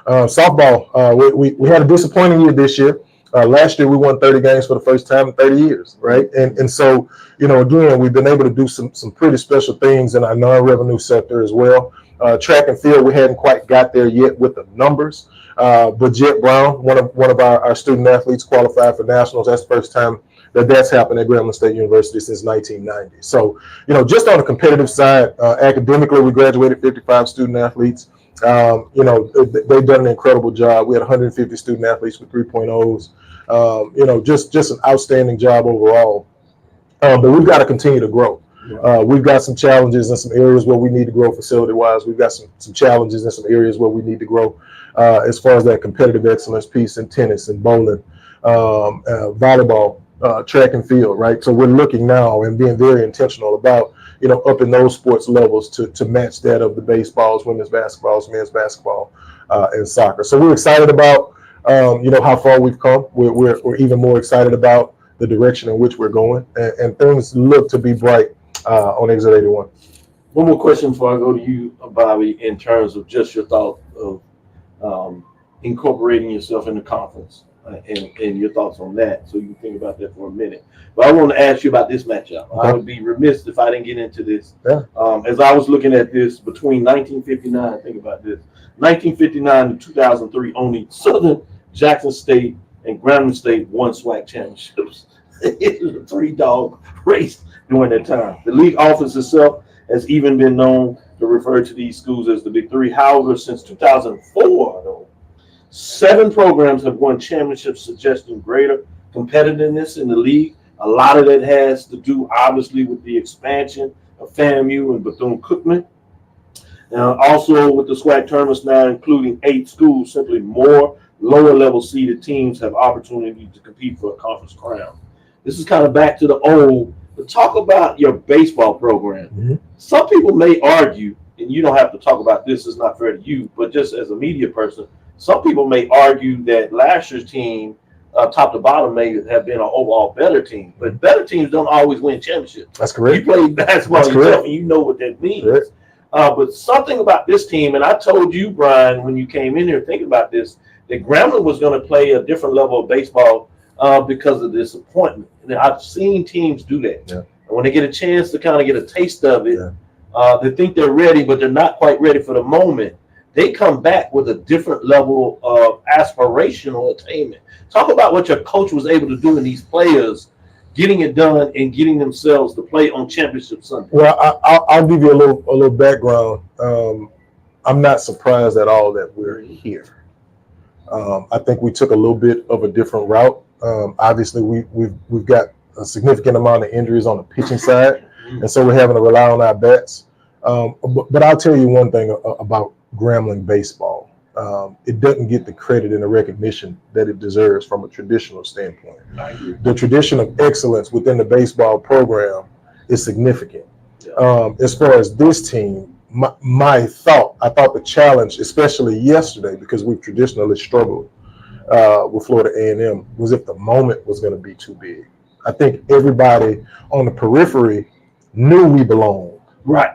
Softball, we had a disappointing year this year. Last year we won 30 games for the first time in 30 years, right? And so, you know, again, we've been able to do some pretty special things in our non-revenue sector as well. Track and field, we hadn't quite got there yet with the numbers. But Jet Brown, one of our student athletes, qualified for nationals. That's the first time that's happened at Grambling State University since 1990. So, you know, just on the competitive side, academically, we graduated 55 student athletes. You know, they've done an incredible job. We had 150 student athletes with 3.0s. You know, just an outstanding job overall. But we've got to continue to grow. We've got some challenges in some areas where we need to grow facility-wise. We've got some challenges in some areas where we need to grow as far as that competitive excellence piece in tennis and bowling, volleyball, track and field, right? So we're looking now and being very intentional about, you know, upping those sports levels to match that of the baseballs, women's basketballs, men's basketball, and soccer. So we're excited about, you know, how far we've come. We're even more excited about the direction in which we're going, and things look to be bright on Exit 81. One more question before I go to you, Bobby, in terms of just your thought of incorporating yourself in the conference and your thoughts on that. So you can think about that for a minute. But I want to ask you about this matchup. Okay. I would be remiss if I didn't get into this. Yeah. As I was looking at this between 1959, think about this, 1959 to 2003, only Southern, Jackson State, and Grambling State won SWAC championships. It was a three-dog race during that time. The league office itself has even been known to refer to these schools as the Big Three. However, since 2004, though, 7 programs have won championships, suggesting greater competitiveness in the league. A lot of that has to do, obviously, with the expansion of FAMU and Bethune-Cookman. Also, with the SWAC tournaments now including 8 schools, simply more lower-level seeded teams have opportunity to compete for a conference crown. This is kind of back to the old, but talk about your baseball program. Mm-hmm. Some people may argue, and you don't have to talk about this, it's not fair to you, but just as a media person, some people may argue that last year's team, top to bottom, may have been an overall better team, but better teams don't always win championships. That's correct. You play basketball yourself, and you know what that means. But something about this team, and I told you, Brian, when you came in here thinking about this, that Grambling was going to play a different level of baseball because of disappointment. And I've seen teams do that. Yeah. And when they get a chance to kind of get a taste of it, they think they're ready, but they're not quite ready for the moment. They come back with a different level of aspirational attainment. Talk about what your coach was able to do in these players, getting it done and getting themselves to play on Championship Sunday. Well, I'll give you a little background. I'm not surprised at all that we're here. I think we took a little bit of a different route. Obviously, we've got a significant amount of injuries on the pitching side, and so we're having to rely on our bats. But I'll tell you one thing about Grambling baseball. it doesn't get the credit and the recognition that it deserves from a traditional standpoint. The tradition of excellence within the baseball program is significant. As far as this team, I thought the challenge, especially yesterday, because we've traditionally struggled with Florida A&M, was if the moment was going to be too big. I think everybody on the periphery knew we belonged. Right.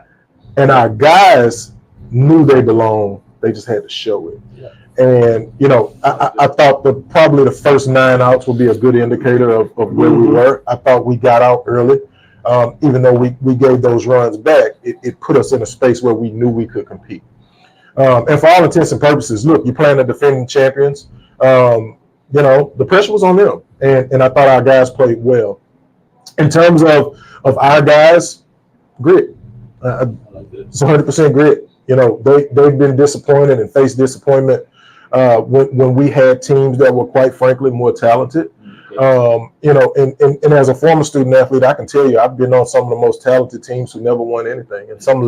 And our guys knew they belonged. They just had to show it. Yeah. And, you know, I thought probably the first 9 outs would be a good indicator of where we were. I thought we got out early. Even though we gave those runs back, it put us in a space where we knew we could compete. And for all intents and purposes, look, you're playing the defending champions. You know, the pressure was on them. And I thought our guys played well. In terms of our guys, grit. It's 100% grit. You know, they've been disappointed and faced disappointment when we had teams that were, quite frankly, more talented. You know, and as a former student athlete, I can tell you I've been on some of the most talented teams who never won anything, and some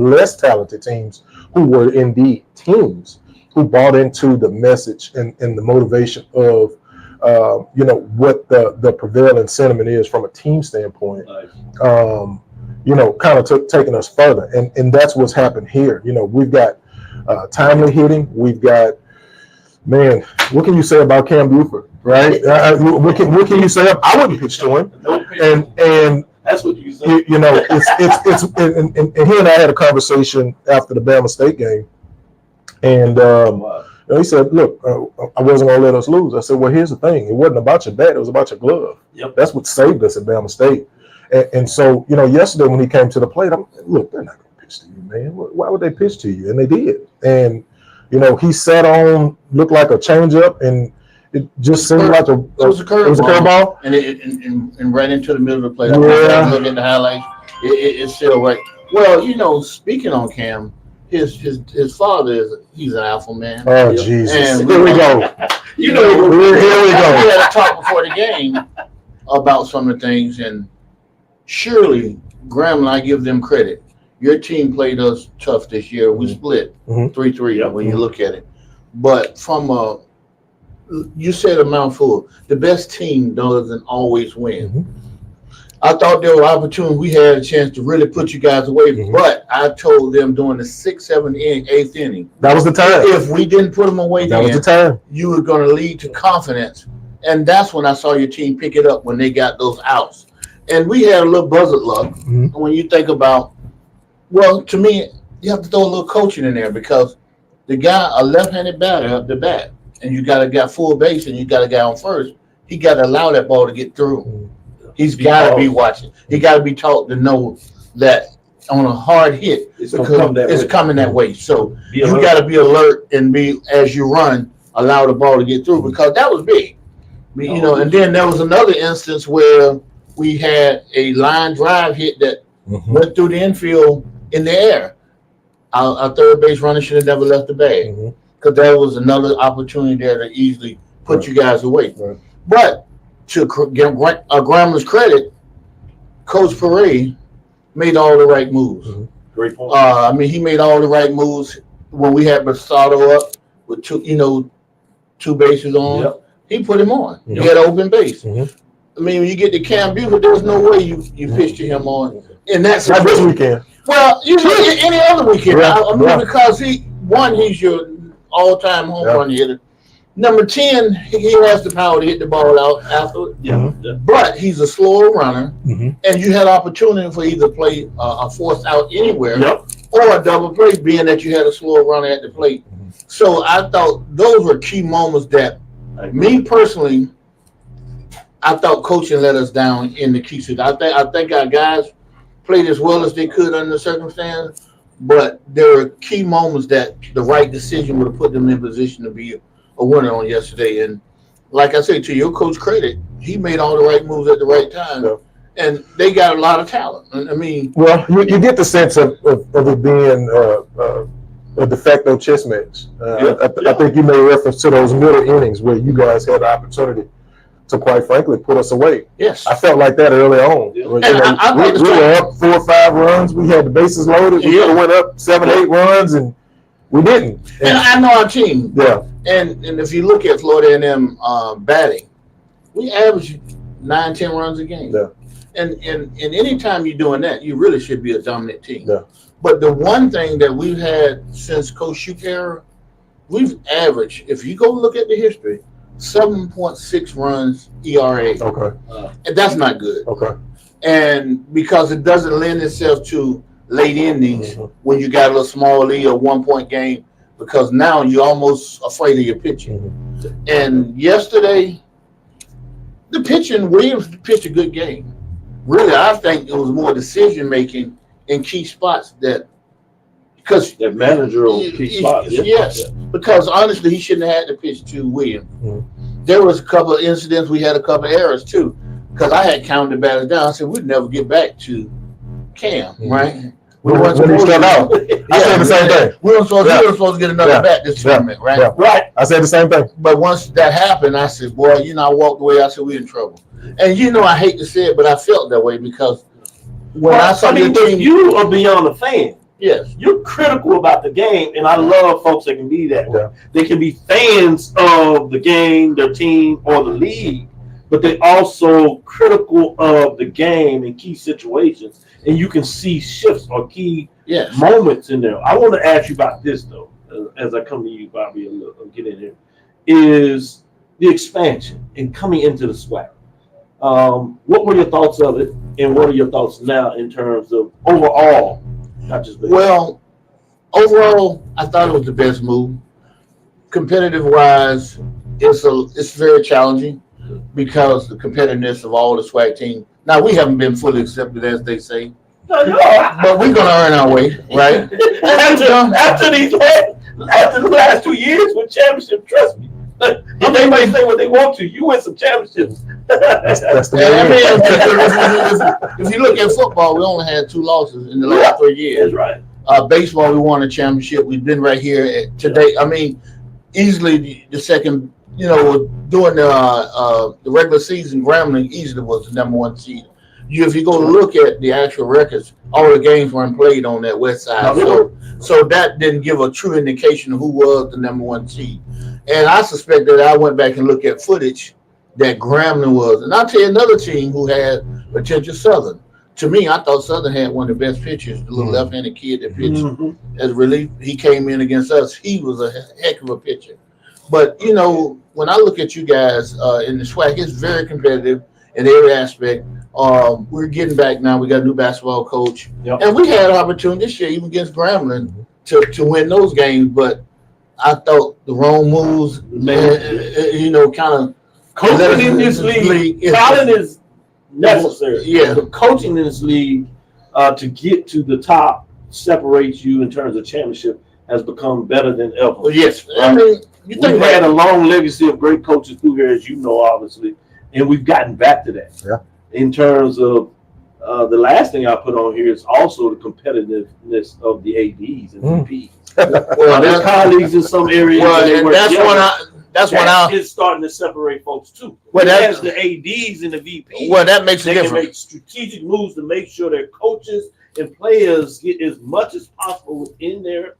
less talented teams who were indeed teams who bought into the message and the motivation of you know, what the prevailing sentiment is from a team standpoint. You know, kind of taking us further, and that's what's happened here. You know, we've got timely hitting. We've got, man, what can you say about Cam Buford, right? What can you say? I wouldn't pitch to him, and that's what you say. You know, it's and he and I had a conversation after the Bama State game, and you know, he said, "Look, I wasn't gonna let us lose." I said, "Well, here's the thing. It wasn't about your bat. It was about your glove. Yep. That's what saved us at Bama State." And so, you know, yesterday when he came to the plate, look, they're not going to pitch to you, man. Why would they pitch to you? And they did. And, you know, he sat on, looked like a changeup, and it just seemed like it was a curveball. And right into the middle of the plate. Yeah. Look at the highlights. It's still right. Well, you know, speaking on Cam, his father he's an alpha man. Oh, Jesus. And here we go. You know, here we go. We had a talk before the game about some of the things, and surely, Grambling, I give them credit. Your team played us tough this year. We split 3-3 when you look at it. But from you said a mouthful, the best team doesn't always win. I thought there were opportunities. We had a chance to really put you guys away, but I told them during the 6th, 7th inning, 8th inning. That was the time. If we didn't put them away, that was the time. You were going to lead to confidence. And that's when I saw your team pick it up when they got those outs. And we had a little buzzard luck. And when you think about, well, to me, you have to throw a little coaching in there, because the guy, a left-handed batter up the bat, and you got a guy full base, and you got a guy on first, he got to allow that ball to get through. He's got to be watching. He got to be taught to know that on a hard hit, it's coming that way. So you got to be alert and be, as you run, allow the ball to get through, because that was big. You know, and then there was another instance where we had a line drive hit that went through the infield in the air. Our third base runner should have never left the bag, because there was another opportunity there to easily put you guys away. But to give Grambling's credit, Coach Perret made all the right moves. Great point. I mean, he made all the right moves when we had Basato up with two bases on. He put him on. He had an open base. I mean, when you get to Cam Buford, there's no way you pitch to him on. And that's not this weekend. Well, you know, any other weekend. I mean, because he's your all-time home run hitter. Number 10, he has the power to hit the ball out after. But he's a slower runner, and you had opportunity for either play a force out anywhere or a double play, being that you had a slower runner at the plate. So I thought those were key moments that, me personally, I thought coaching let us down in the key situations. I think our guys played as well as they could under the circumstance, but there were key moments that the right decision would have put them in position to be a winner on yesterday. And like I say, to your coach credit, he made all the right moves at the right time, and they got a lot of talent. I mean, well, you get the sense of it being a de facto chess match. I think you made reference to those middle innings where you guys had the opportunity to, quite frankly, put us away. Yes. I felt like that early on. You know, we were up 4 or 5 runs. We had the bases loaded. We went up 7, 8 runs, and We didn't. And I know our team. Yeah. And if you look at Florida A&M batting, we average 9-10 runs a game. Yeah. And any time you're doing that, you really should be a dominant team. Yeah. But the one thing that we've had since Coach Shook era, we've averaged, if you go look at the history, 7.6 runs ERA. Okay. And that's not good. Okay. And because it doesn't lend itself to late innings when you got a little small lead or 1 point game, because now you're almost afraid of your pitching. And yesterday, the pitching, Williams pitched a good game. Really, I think it was more decision making in key spots that because That managerial key spot. Yes, because honestly, he shouldn't have had to pitch to Williams. There was a couple of incidents. We had a couple of errors too, because I had counted the batters down. I said we'd never get back to Cam, right? We weren't When he supposed struck to. out, I said the same thing. We were supposed to get another bat this tournament, right? Yeah. Right. I said the same thing. But once that happened, I said, boy, I walked away. I said, we're in trouble. And I hate to say it, but I felt that way because when I saw your but team, you are beyond a fan. yes, You're critical about the game, and I love folks that can be that way. Yeah. They can be fans of the game, their team, or the league, but they also critical of the game in key situations, and you can see shifts or key yes. moments in there. I want to ask you about this though, as I come to you, Bobby, and get in here, is the expansion and coming into the SWAC. What were your thoughts of it, and what are your thoughts now in terms of overall, not just baseball? Well, overall, I thought it was the best move. Competitive wise, it's very challenging because the competitiveness of all the SWAC teams. Now we haven't been fully accepted, as they say, No. but we're gonna earn our way, right? after the last 2 years with championship, trust me. They might say what they want to. You win some championships. That's the And way. if you look at football, we only had 2 losses in the last 3 years. That's right. Baseball, we won a championship. We've been right here today. I mean, easily the second. During the regular season, Grambling easily was the #1 seed. If you go look at the actual records, all the games weren't played on that west side. So that didn't give a true indication of who was the #1 seed. And I suspect that I went back and looked at footage that Grambling was. And I'll tell you another team who had potential, Southern. To me, I thought Southern had one of the best pitchers, the little left-handed kid that pitched as relief. He came in against us. He was a heck of a pitcher. But, when I look at you guys in the SWAC, it's very competitive in every aspect. We're getting back now. We got a new basketball coach. Yep. And we had an opportunity this year, even against Grambling, to win those games. But I thought the wrong moves, kind of Coaching in this league, talent is necessary. Yeah. The coaching in this league to get to the top separates you in terms of championship has become better than ever. Well, yes. I mean, you think We've had a long legacy of great coaches through here, as you know, obviously, and we've gotten back to that. Yeah. In terms of the last thing I put on here is also the competitiveness of the ADs and VPs. well, Their colleagues in some areas. and that's when it's starting to separate folks too. Well, as the ADs and the VPs. Well, that makes a They can difference. make strategic moves to make sure their coaches and players get as much as possible within their,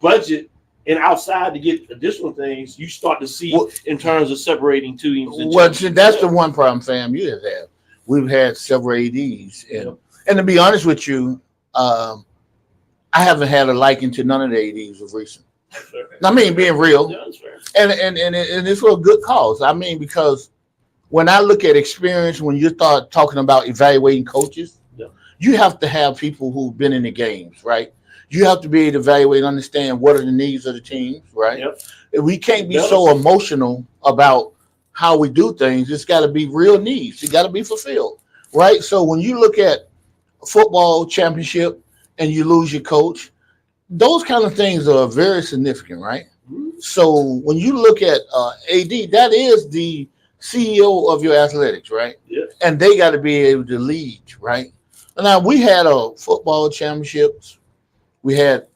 budget and outside to get additional things. You start to see in terms of separating teams. Well, that's the one problem, fam. You have. We've had several ADs, and to be honest with you, I haven't had a liking to none of the ADs of recent. I mean, being real, and it's for a good cause. I mean, because when I look at experience, when you start talking about evaluating coaches, you have to have people who've been in the games, right? You have to be able to evaluate and understand what are the needs of the teams, right? We can't be so emotional about how we do things. It's got to be real needs. It got to be fulfilled, right? So when you look at football championship and you lose your coach, those kind of things are very significant, right? So when you look at AD, that is the CEO of your athletics, right? And they got to be able to lead, right? Now, we had a football championships. We had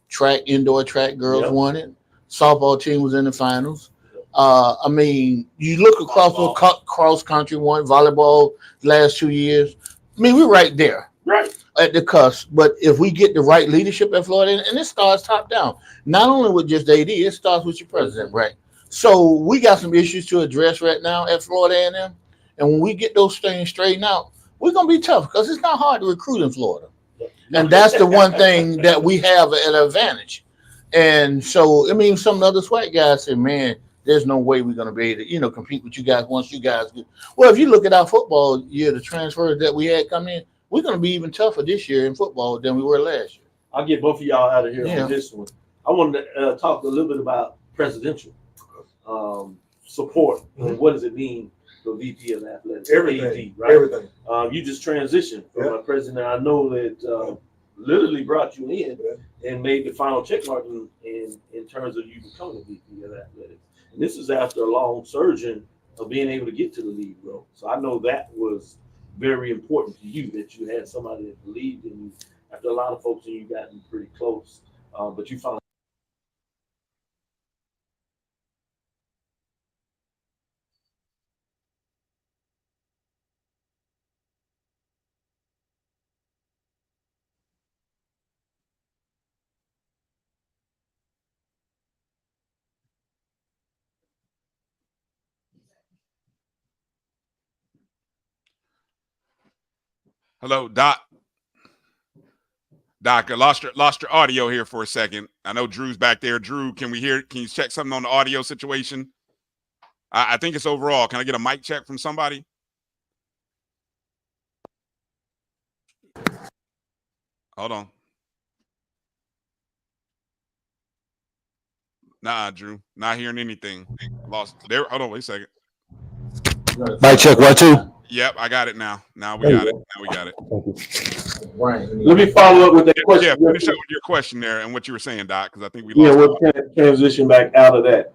indoor track girls won it. Softball team was in the finals. I mean, you look across the cross country won, volleyball last 2 years. I mean, we're right there. Right. at the cusp. But if we get the right leadership at Florida, and it starts top down, not only with just AD, it starts with your president, right? So we got some issues to address right now at Florida A&M, and when we get those things straightened out, we're gonna be tough because it's not hard to recruit in Florida, and that's the one thing that we have an advantage. And so, I mean, some of the other SWAC guys say, "Man, there's no way we're gonna be able to, compete with you guys once you guys get." Well, if you look at our football year, the transfers that we had come in, we're gonna be even tougher this year in football than we were last year. I'll get both of y'all out of here Yeah. on this one. I wanted to talk a little bit about presidential support and what does it mean for VP of Athletics? Everything, AD, right? everything. You just transitioned from a president. I know that literally brought you in and made the final check mark in terms of you becoming a VP of Athletics. And this is after a long surgeon of being able to get to the lead role. So I know that was very important to you, that you had somebody that believed in you after a lot of folks and you gotten pretty close, but you found. Hello, Doc. Doc, I lost your audio here for a second. I know Drew's back there. Drew, can we hear? Can you check something on the audio situation? I think it's overall. Can I get a mic check from somebody? Hold on. Nah, Drew, not hearing anything. Lost there. Hold on, wait a second. Mic check 1 2. Yep, I got it now. Now we got it. Now we got it. Let me follow up with that question. Yeah, finish up with your question there and what you were saying, Doc, because I think we Yeah, lost. we'll transition back out of that.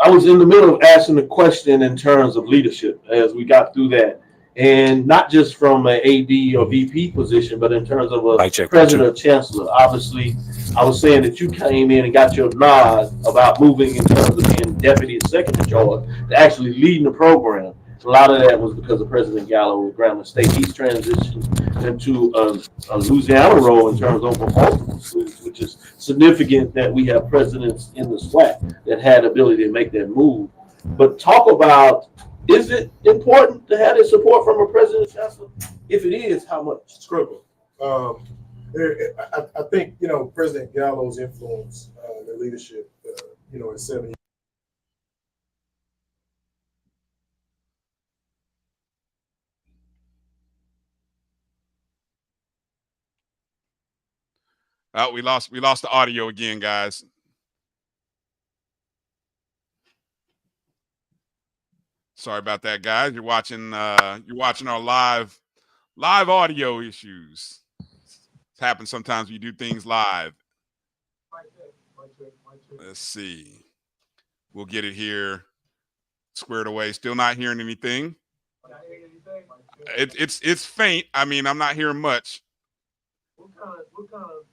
I was in the middle of asking the question in terms of leadership as we got through that, and not just from an AD or VP position, but in terms of a president or chancellor. Obviously, I was saying that you came in and got your nod about moving in terms of being deputy and second in charge to actually leading the program. A lot of that was because of President Gallo with Grambling State. He's transitioned into a Louisiana role in terms of multiple schools, which is significant that we have presidents in the SWAC that had the ability to make that move. But talk about, is it important to have this support from a president chancellor? If it is, how much? Scribble. I think, President Gallo's influence, the leadership, in 7 years. We lost the audio again, guys. Sorry about that, guys. You're watching our live audio issues. It happens sometimes when you do things live. Let's see. We'll get it here squared away. Still not hearing anything. It's faint. I mean, I'm not hearing much. We'll kind of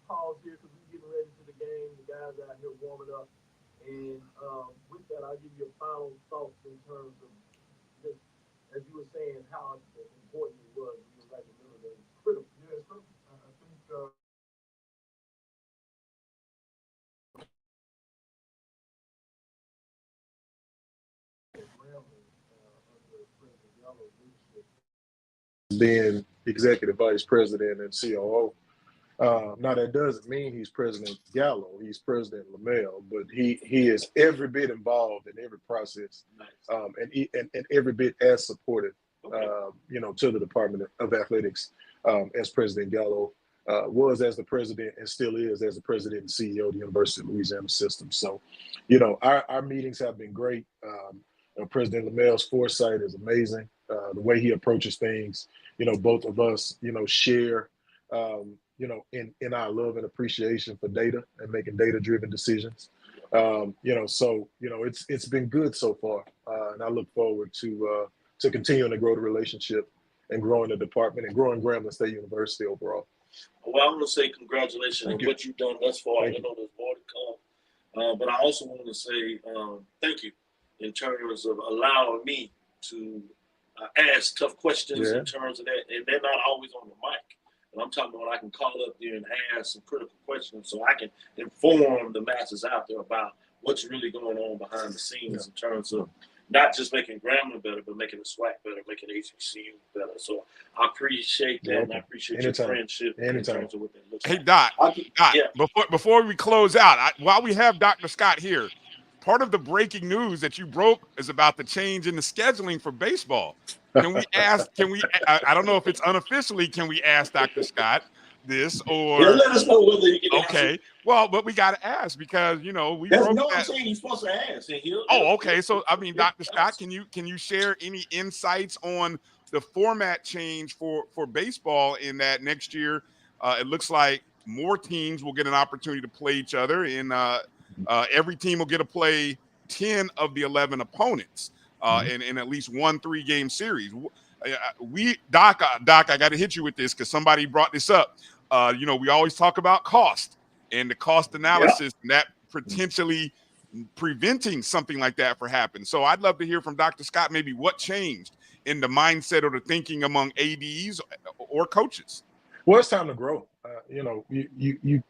pause here because we're getting ready for the game. The guys out here warming up, and with that, I'll give you a final thoughts in terms of just, as you were saying, how important it was. You were right in the middle of it. It's critical. Yeah, it's critical. I think. Being executive vice president and COO. Now that doesn't mean he's President Gallo. He's President LaMelle, but he is every bit involved in every process, and every bit as supportive, to the Department of Athletics as President Gallo was as the president and still is as the president and CEO of the University of Louisiana system. So, our meetings have been great. President LaMelle's foresight is amazing. The way he approaches things, both of us, share, in our love and appreciation for data and making data-driven decisions. It's been good so far, and I look forward to continuing to grow the relationship and growing the department and growing Grambling State University overall. Well, I'm going to say congratulations on what you've done thus far. I know there's more to come, but I also want to say thank you in terms of allowing me to ask tough questions in terms of that, and they're not always on the mic. And I'm talking about I can call up there and ask some critical questions so I can inform the masses out there about what's really going on behind the scenes in terms of not just making Grambling better, but making the SWAC better, making the HBCU better. So I appreciate that, and I appreciate your friendship in terms of what that looks like. Hey, Doc, before we close out, while we have Dr. Scott here, part of the breaking news that you broke is about the change in the scheduling for baseball. Can we ask, I don't know if it's unofficially, can we ask Dr. Scott this or? Yeah, let us know whether you can Okay. Well, but we got to ask because, we broke no, that. I'm saying you're supposed to ask. Okay. So, I mean, Dr. Scott, can you share any insights on the format change for baseball in that next year? It looks like more teams will get an opportunity to play each other, and every team will get to play 10 of the 11 opponents in at least one 3-game series. Doc, I got to hit you with this because somebody brought this up. We always talk about cost and the cost analysis and that potentially preventing something like that from happening. So I'd love to hear from Dr. Scott maybe what changed in the mindset or the thinking among ADs or coaches. Well, it's time to grow.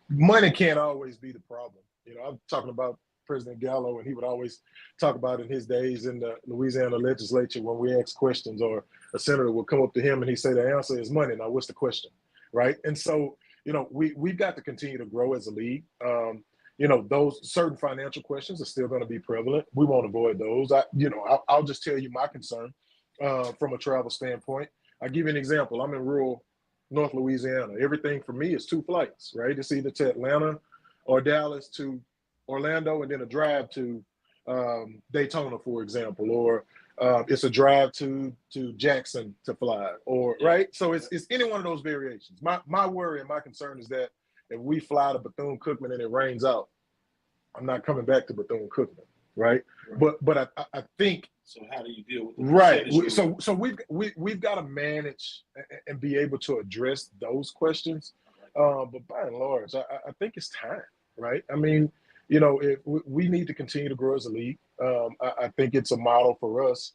Money can't always be the problem. I'm talking about President Gallo, and he would always talk about in his days in the Louisiana legislature when we asked questions, or a senator would come up to him and he'd say the answer is money. Now, what's the question, right? And so, we've got to continue to grow as a league. Those certain financial questions are still going to be prevalent. We won't avoid those. I'll just tell you my concern from a travel standpoint. I'll give you an example. I'm in rural North Louisiana. Everything for me is 2 flights, right? It's either to Atlanta or Dallas to Orlando, and then a drive to Daytona, for example, or it's a drive to Jackson to fly, or right. So it's any one of those variations. My worry and my concern is that if we fly to Bethune-Cookman and it rains out, I'm not coming back to Bethune-Cookman, right? But I think. So how do you deal with the right? So we've got to manage and be able to address those questions. But by and large, I think it's time, right? I mean, if we need to continue to grow as a league. I think it's a model for us.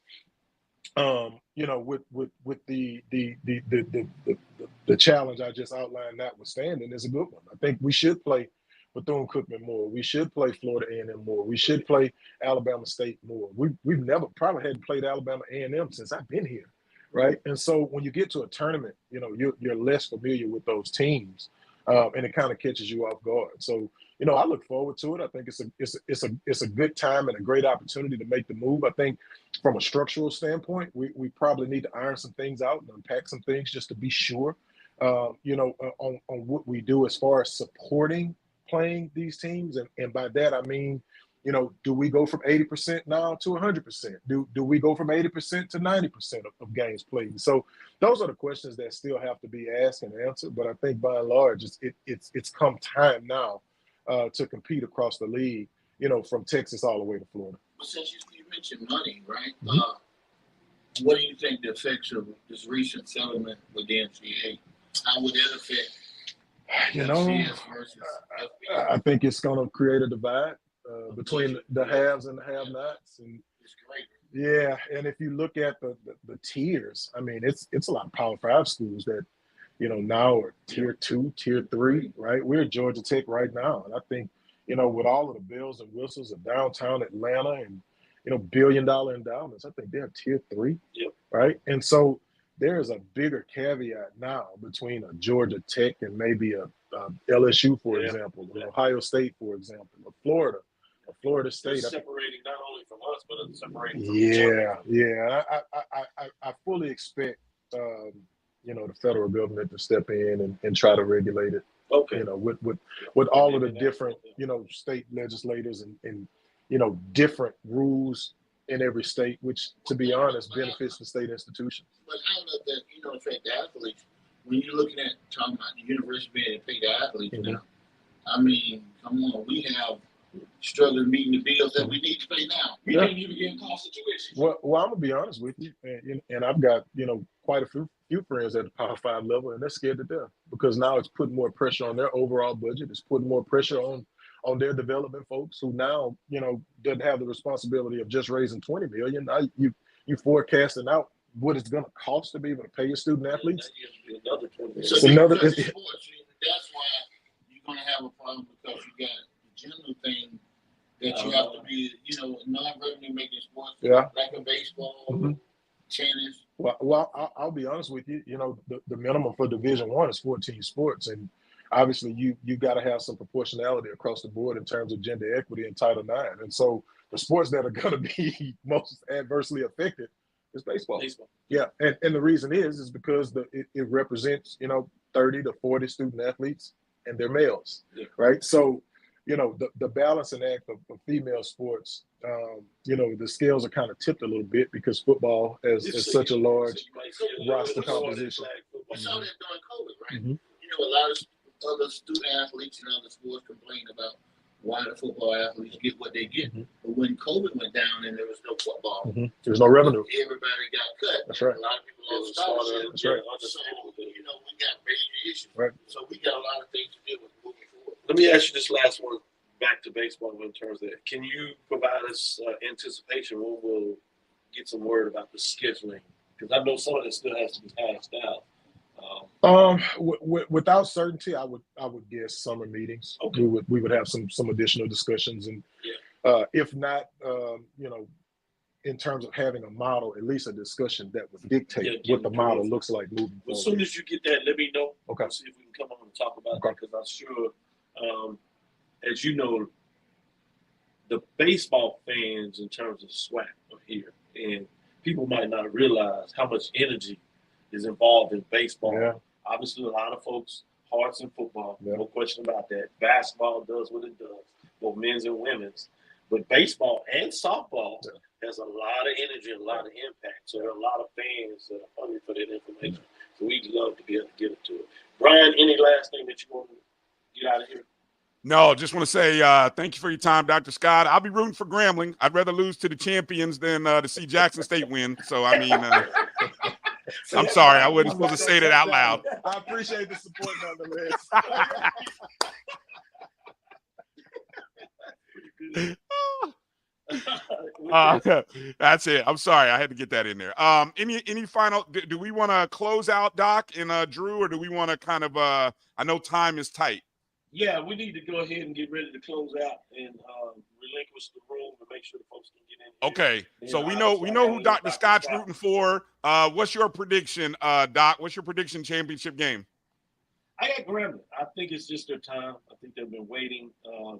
With the challenge I just outlined, notwithstanding, is a good one. I think we should play Bethune-Cookman more. We should play Florida A&M more. We should play Alabama State more. We've never probably hadn't played Alabama A&M since I've been here, right? And so when you get to a tournament, you're less familiar with those teams, and it kind of catches you off guard. So I look forward to it. I think it's a good time and a great opportunity to make the move. I think from a structural standpoint, we probably need to iron some things out and unpack some things just to be sure, on what we do as far as supporting playing these teams. And by that, I mean, do we go from 80% now to 100%? Do we go from 80% to 90% of games played? So those are the questions that still have to be asked and answered. But I think by and large, it's come time now to compete across the league, from Texas all the way to Florida. Well, since you mentioned money, right? Mm-hmm. What do you think the effects of this recent settlement with the NCAA? How would that affect FCS versus FBS? I think it's going to create a divide between the haves and the have-nots. And it's great. Yeah, and if you look at the tiers, I mean, it's a lot of Power 5 schools that, now are tier 2, tier 3, right? We're at Georgia Tech right now. And I think, with all of the bells and whistles of downtown Atlanta and, billion-dollar endowments, I think they're tier 3, right? And so there's a bigger caveat now between a Georgia Tech and maybe a LSU, for example, or Ohio State, for example, or Florida. Florida State. They're separating not only from us, but it's separating from each other. Yeah. I fully expect, the federal government to step in and try to regulate it. Okay. With all of the different, state legislators and different rules in every state, which, to be honest, benefits the state institutions. But how does that, affect the athletes? When you're looking at talking about the university being to pay the athletes now, I mean, come on, we have struggling meeting the bills that we need to pay now. We can't even get in call situations. Well, I'm gonna be honest with you, and I've got quite a few friends at the Power 5 level, and they're scared to death because now it's putting more pressure on their overall budget. It's putting more pressure on their development folks who now doesn't have the responsibility of just raising $20 million. Now you forecasting out what it's going to cost to be able to pay your student athletes. Another 20. It's another. Because of sports, that's why you're going to have a problem because you got the general thing that you have to be, non-revenue making sports, like a baseball, tennis. Well, I'll be honest with you. The minimum for Division I is 14 sports, and obviously you got to have some proportionality across the board in terms of gender equity in Title IX. And so the sports that are going to be most adversely affected is baseball. Yeah, and the reason is because it represents 30 to 40 student athletes, and they're males, right? So the balancing act of female sports, the scales are kind of tipped a little bit because football is such a large roster composition. We saw that during COVID, right? A lot of other student athletes and other sports complain about why the football athletes get what they get. But when COVID went down and there was no football, there's no revenue. Everybody got cut. That's right. A lot of people lost scholarships. That's right. So, we got major issues. Right. So we got a lot of things to deal with moving forward. Let me ask you this last one back to baseball in terms of that. Can you provide us anticipation when we'll get some word about the scheduling? Because I know some of this still has to be hashed out. Without certainty, I would guess summer meetings. Okay. We would have some additional discussions, and if not, in terms of having a model, at least a discussion that would dictate what the model looks like moving forward. As soon as you get that, let me know. Okay. We'll see if we can come on and talk about that, because I'm sure, as you know, the baseball fans in terms of SWAC are here, and people might not realize how much energy is involved in baseball. Yeah. Obviously, a lot of folks' hearts in football, Yeah. no question about that. Basketball does what it does, both men's and women's. But baseball and softball has a lot of energy and a lot of impact. So there are a lot of fans that are hungry for that information. So we'd love to be able to get it to it. Bryan, any last thing that you want to get out of here? No, just want to say thank you for your time, Dr. Scott. I'll be rooting for Grambling. I'd rather lose to the champions than to see Jackson State win. So, I mean, I'm sorry. I wasn't supposed to say that out loud. I appreciate the support nonetheless. That's it. I'm sorry. I had to get that in there. Any final, do we want to close out, Doc and Drew, or do we want to kind of, I know time is tight. Yeah, we need to go ahead and get ready to close out and relinquish the room to make sure the folks can get in. Okay, so we know who Dr. Scott's rooting for. What's your prediction, Doc? What's your prediction championship game? I got Grambling. I think it's just their time. I think they've been waiting.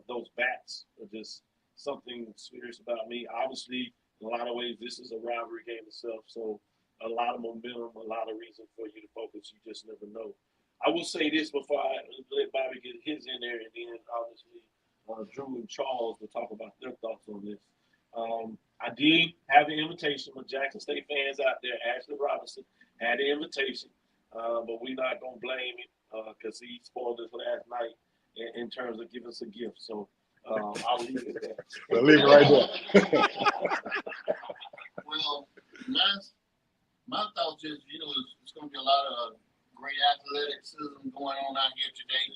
Those bats are just something serious about me. Obviously, in a lot of ways, this is a rivalry game itself. So a lot of momentum, a lot of reason for you to focus. You just never know. I will say this before I let Bobby get his in there, and then obviously Drew and Charles will talk about their thoughts on this. I did have an invitation with Jackson State fans out there. Ashley Robinson had an invitation, but we're not going to blame him because he spoiled us last night in terms of giving us a gift. So I'll leave it there. We'll leave it right there. Well, my thoughts is, it's going to be a lot of great athleticism going on out here today.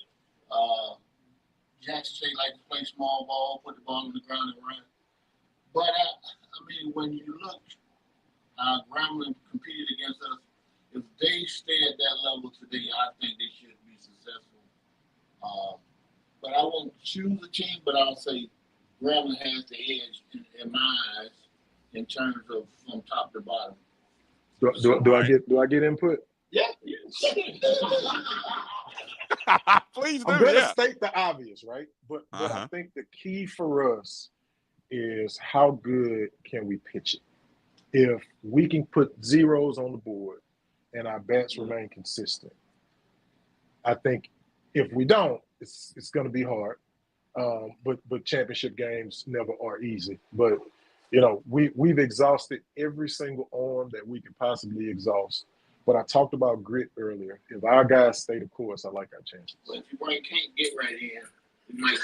Jackson State like to play small ball, put the ball on the ground and run. But I mean, when you look, Grambling competed against us. If they stay at that level today, I think they should be successful. But I won't choose a team, but I'll say Grambling has the edge in my eyes in terms of from top to bottom. Do I get input? Yeah. Please do. I'm going to state the obvious, right? But Uh-huh. I think the key for us is how good can we pitch it? If we can put zeros on the board and our bats remain consistent, I think if we don't, it's going to be hard. But championship games never are easy. But we've exhausted every single arm that we could possibly exhaust. But I talked about grit earlier. If our guys stay the course, I like our chances. But if you can't get right in, you might.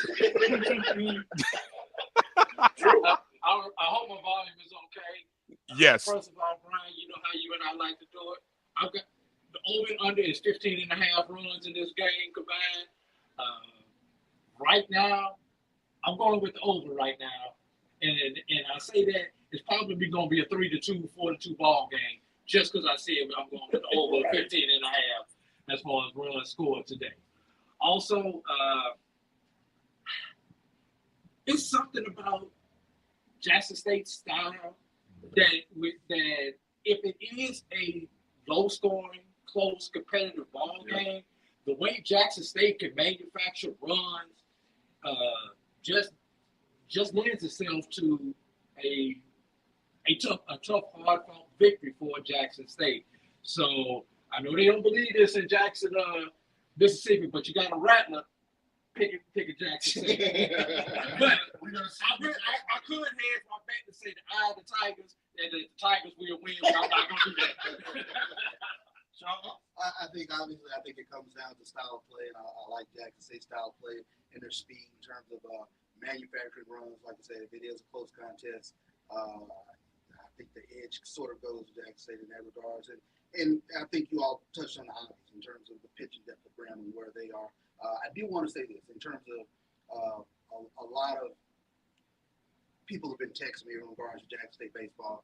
Drew, I hope my volume is okay. Yes. First of all, Bryan, you know how you and I like to do it. I've got the over and under is 15 and a half runs in this game combined. Right now, I'm going with the over right now. And I say that it's probably going to be a 3-2, 4-2 ball game. just because I said I'm going with the over 15 and a half as far as runs scored today. Also, it's something about Jackson State's style that if it is a low-scoring, close, competitive ball game, the way Jackson State can manufacture runs just lends itself to a tough, hard-fought victory for Jackson State. So I know they don't believe this in Jackson, Mississippi, but you got a Rattler. Pick a Jackson State. But I could hedge my bet to say the eye of the Tigers and the Tigers will win, but I'm not going to do that. I think it comes down to style play, and I like Jackson State style play and their speed in terms of manufacturing runs. Like I said, if it is a close contest, I think the edge sort of goes to Jackson State in that regards. And I think you all touched on the obvious in terms of the pitching depth of Grambling, where they are. I do want to say this in terms of a lot of people have been texting me in regards to Jackson State baseball.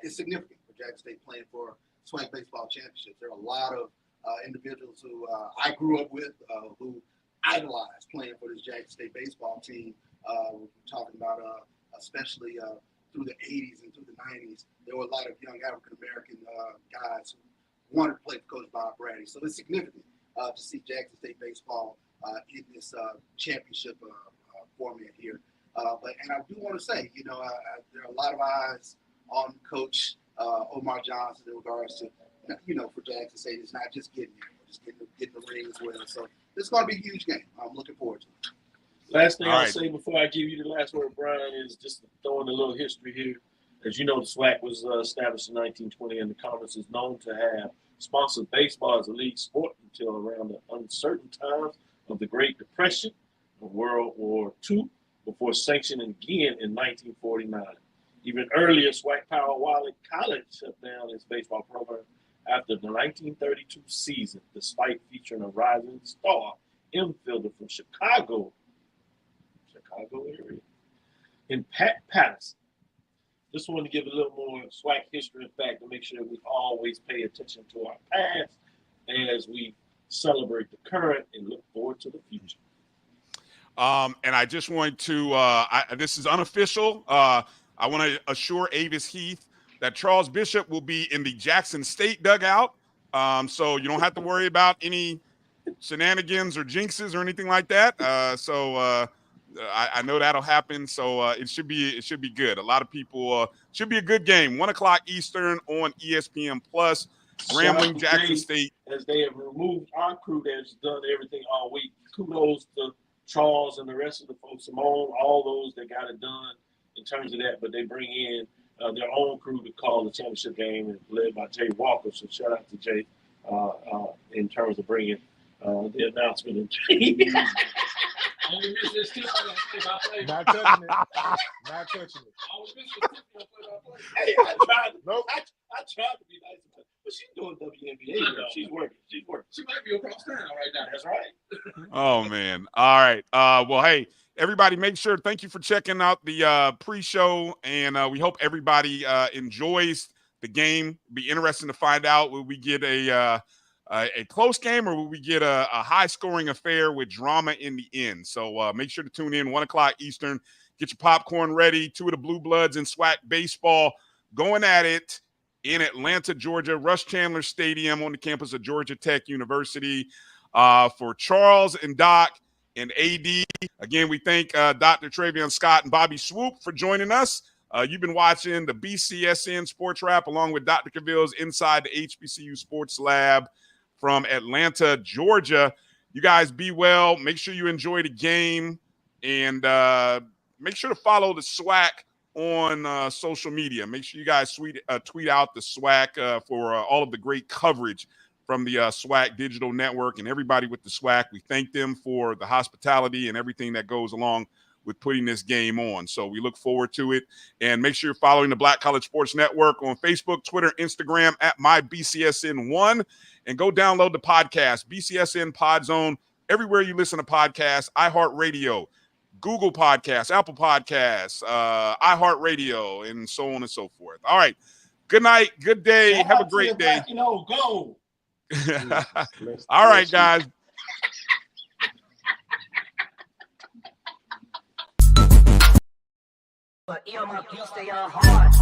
It's significant for Jackson State playing for SWAC Baseball Championships. There are a lot of individuals who I grew up with who idolized playing for this Jackson State baseball team. We're talking about especially through the 80s and through the 90s, there were a lot of young African-American guys who wanted to play for Coach Bob Brady. So it's significant to see Jackson State baseball in this championship format here. And I do want to say, there are a lot of eyes on Coach Omar Johnson in regards to, for Jackson State. It's not just getting there, just getting the ring as well. So it's going to be a huge game. I'm looking forward to it. Last thing I'll say before I give you the last word, Brian, is just throwing a little history here. As you know, the SWAC was established in 1920, and the conference is known to have sponsored baseball as a league sport until around the uncertain times of the Great Depression of World War II, before sanctioning again in 1949. Even earlier, SWAC Powell College shut down its baseball program after the 1932 season, despite featuring a rising star infielder from Chicago area, in Pat Patterson. Just wanted to give a little more SWAC history and fact to make sure we always pay attention to our past as we celebrate the current and look forward to the future. And I just want to, this is unofficial. I want to assure Avis Heath that Charles Bishop will be in the Jackson State dugout. So you don't have to worry about any shenanigans or jinxes or anything like that. I know that'll happen. So it should be good. A lot of people should be a good game. 1 o'clock Eastern on ESPN Plus. Grambling, Jackson State. As they have removed our crew that's done everything all week. Kudos to Charles and the rest of the folks, Simone, all those that got it done in terms of that. But they bring in their own crew to call the championship game, and led by Jay Walker. So shout out to Jay in terms of bringing the announcement. Only miss this tip play-by-play. Not touching it. Not touching it. Always miss this tip play-by-play. Hey, I tried to be nice, but she's doing WNBA. She's working. She might be across town right now. That's right. Oh, man. All right. Well, hey, everybody, make sure, thank you for checking out the pre-show, and we hope everybody enjoys the game. Be interesting to find out, will we get a close game, or will we get a high-scoring affair with drama in the end? So make sure to tune in, 1 o'clock Eastern. Get your popcorn ready. 2 of the Blue Bloods in SWAC baseball going at it in Atlanta, Georgia, Rush Chandler Stadium on the campus of Georgia Tech University. For Charles and Doc and AD, again, we thank Dr. Travion Scott and Bobby Swoop for joining us. You've been watching the BCSN SportsWrap along with Dr. Cavil's Inside the HBCU Sports Lab from Atlanta, Georgia. You guys be well. Make sure you enjoy the game, and make sure to follow the SWAC on social media. Make sure you guys tweet out the SWAC for all of the great coverage from the SWAC Digital Network and everybody with the SWAC. We thank them for the hospitality and everything that goes along with putting this game on. So we look forward to it. And make sure you're following the Black College Sports Network on Facebook, Twitter, Instagram at MyBCSN1. And go download the podcast, BCSN Pod Zone, everywhere you listen to podcasts, iHeartRadio, Google Podcasts, Apple Podcasts, iHeartRadio, and so on and so forth. All right. Good night. Good day. Shout Have a out to great the day. Black and old gold. All right, guys. But earmuff, you stay on hard.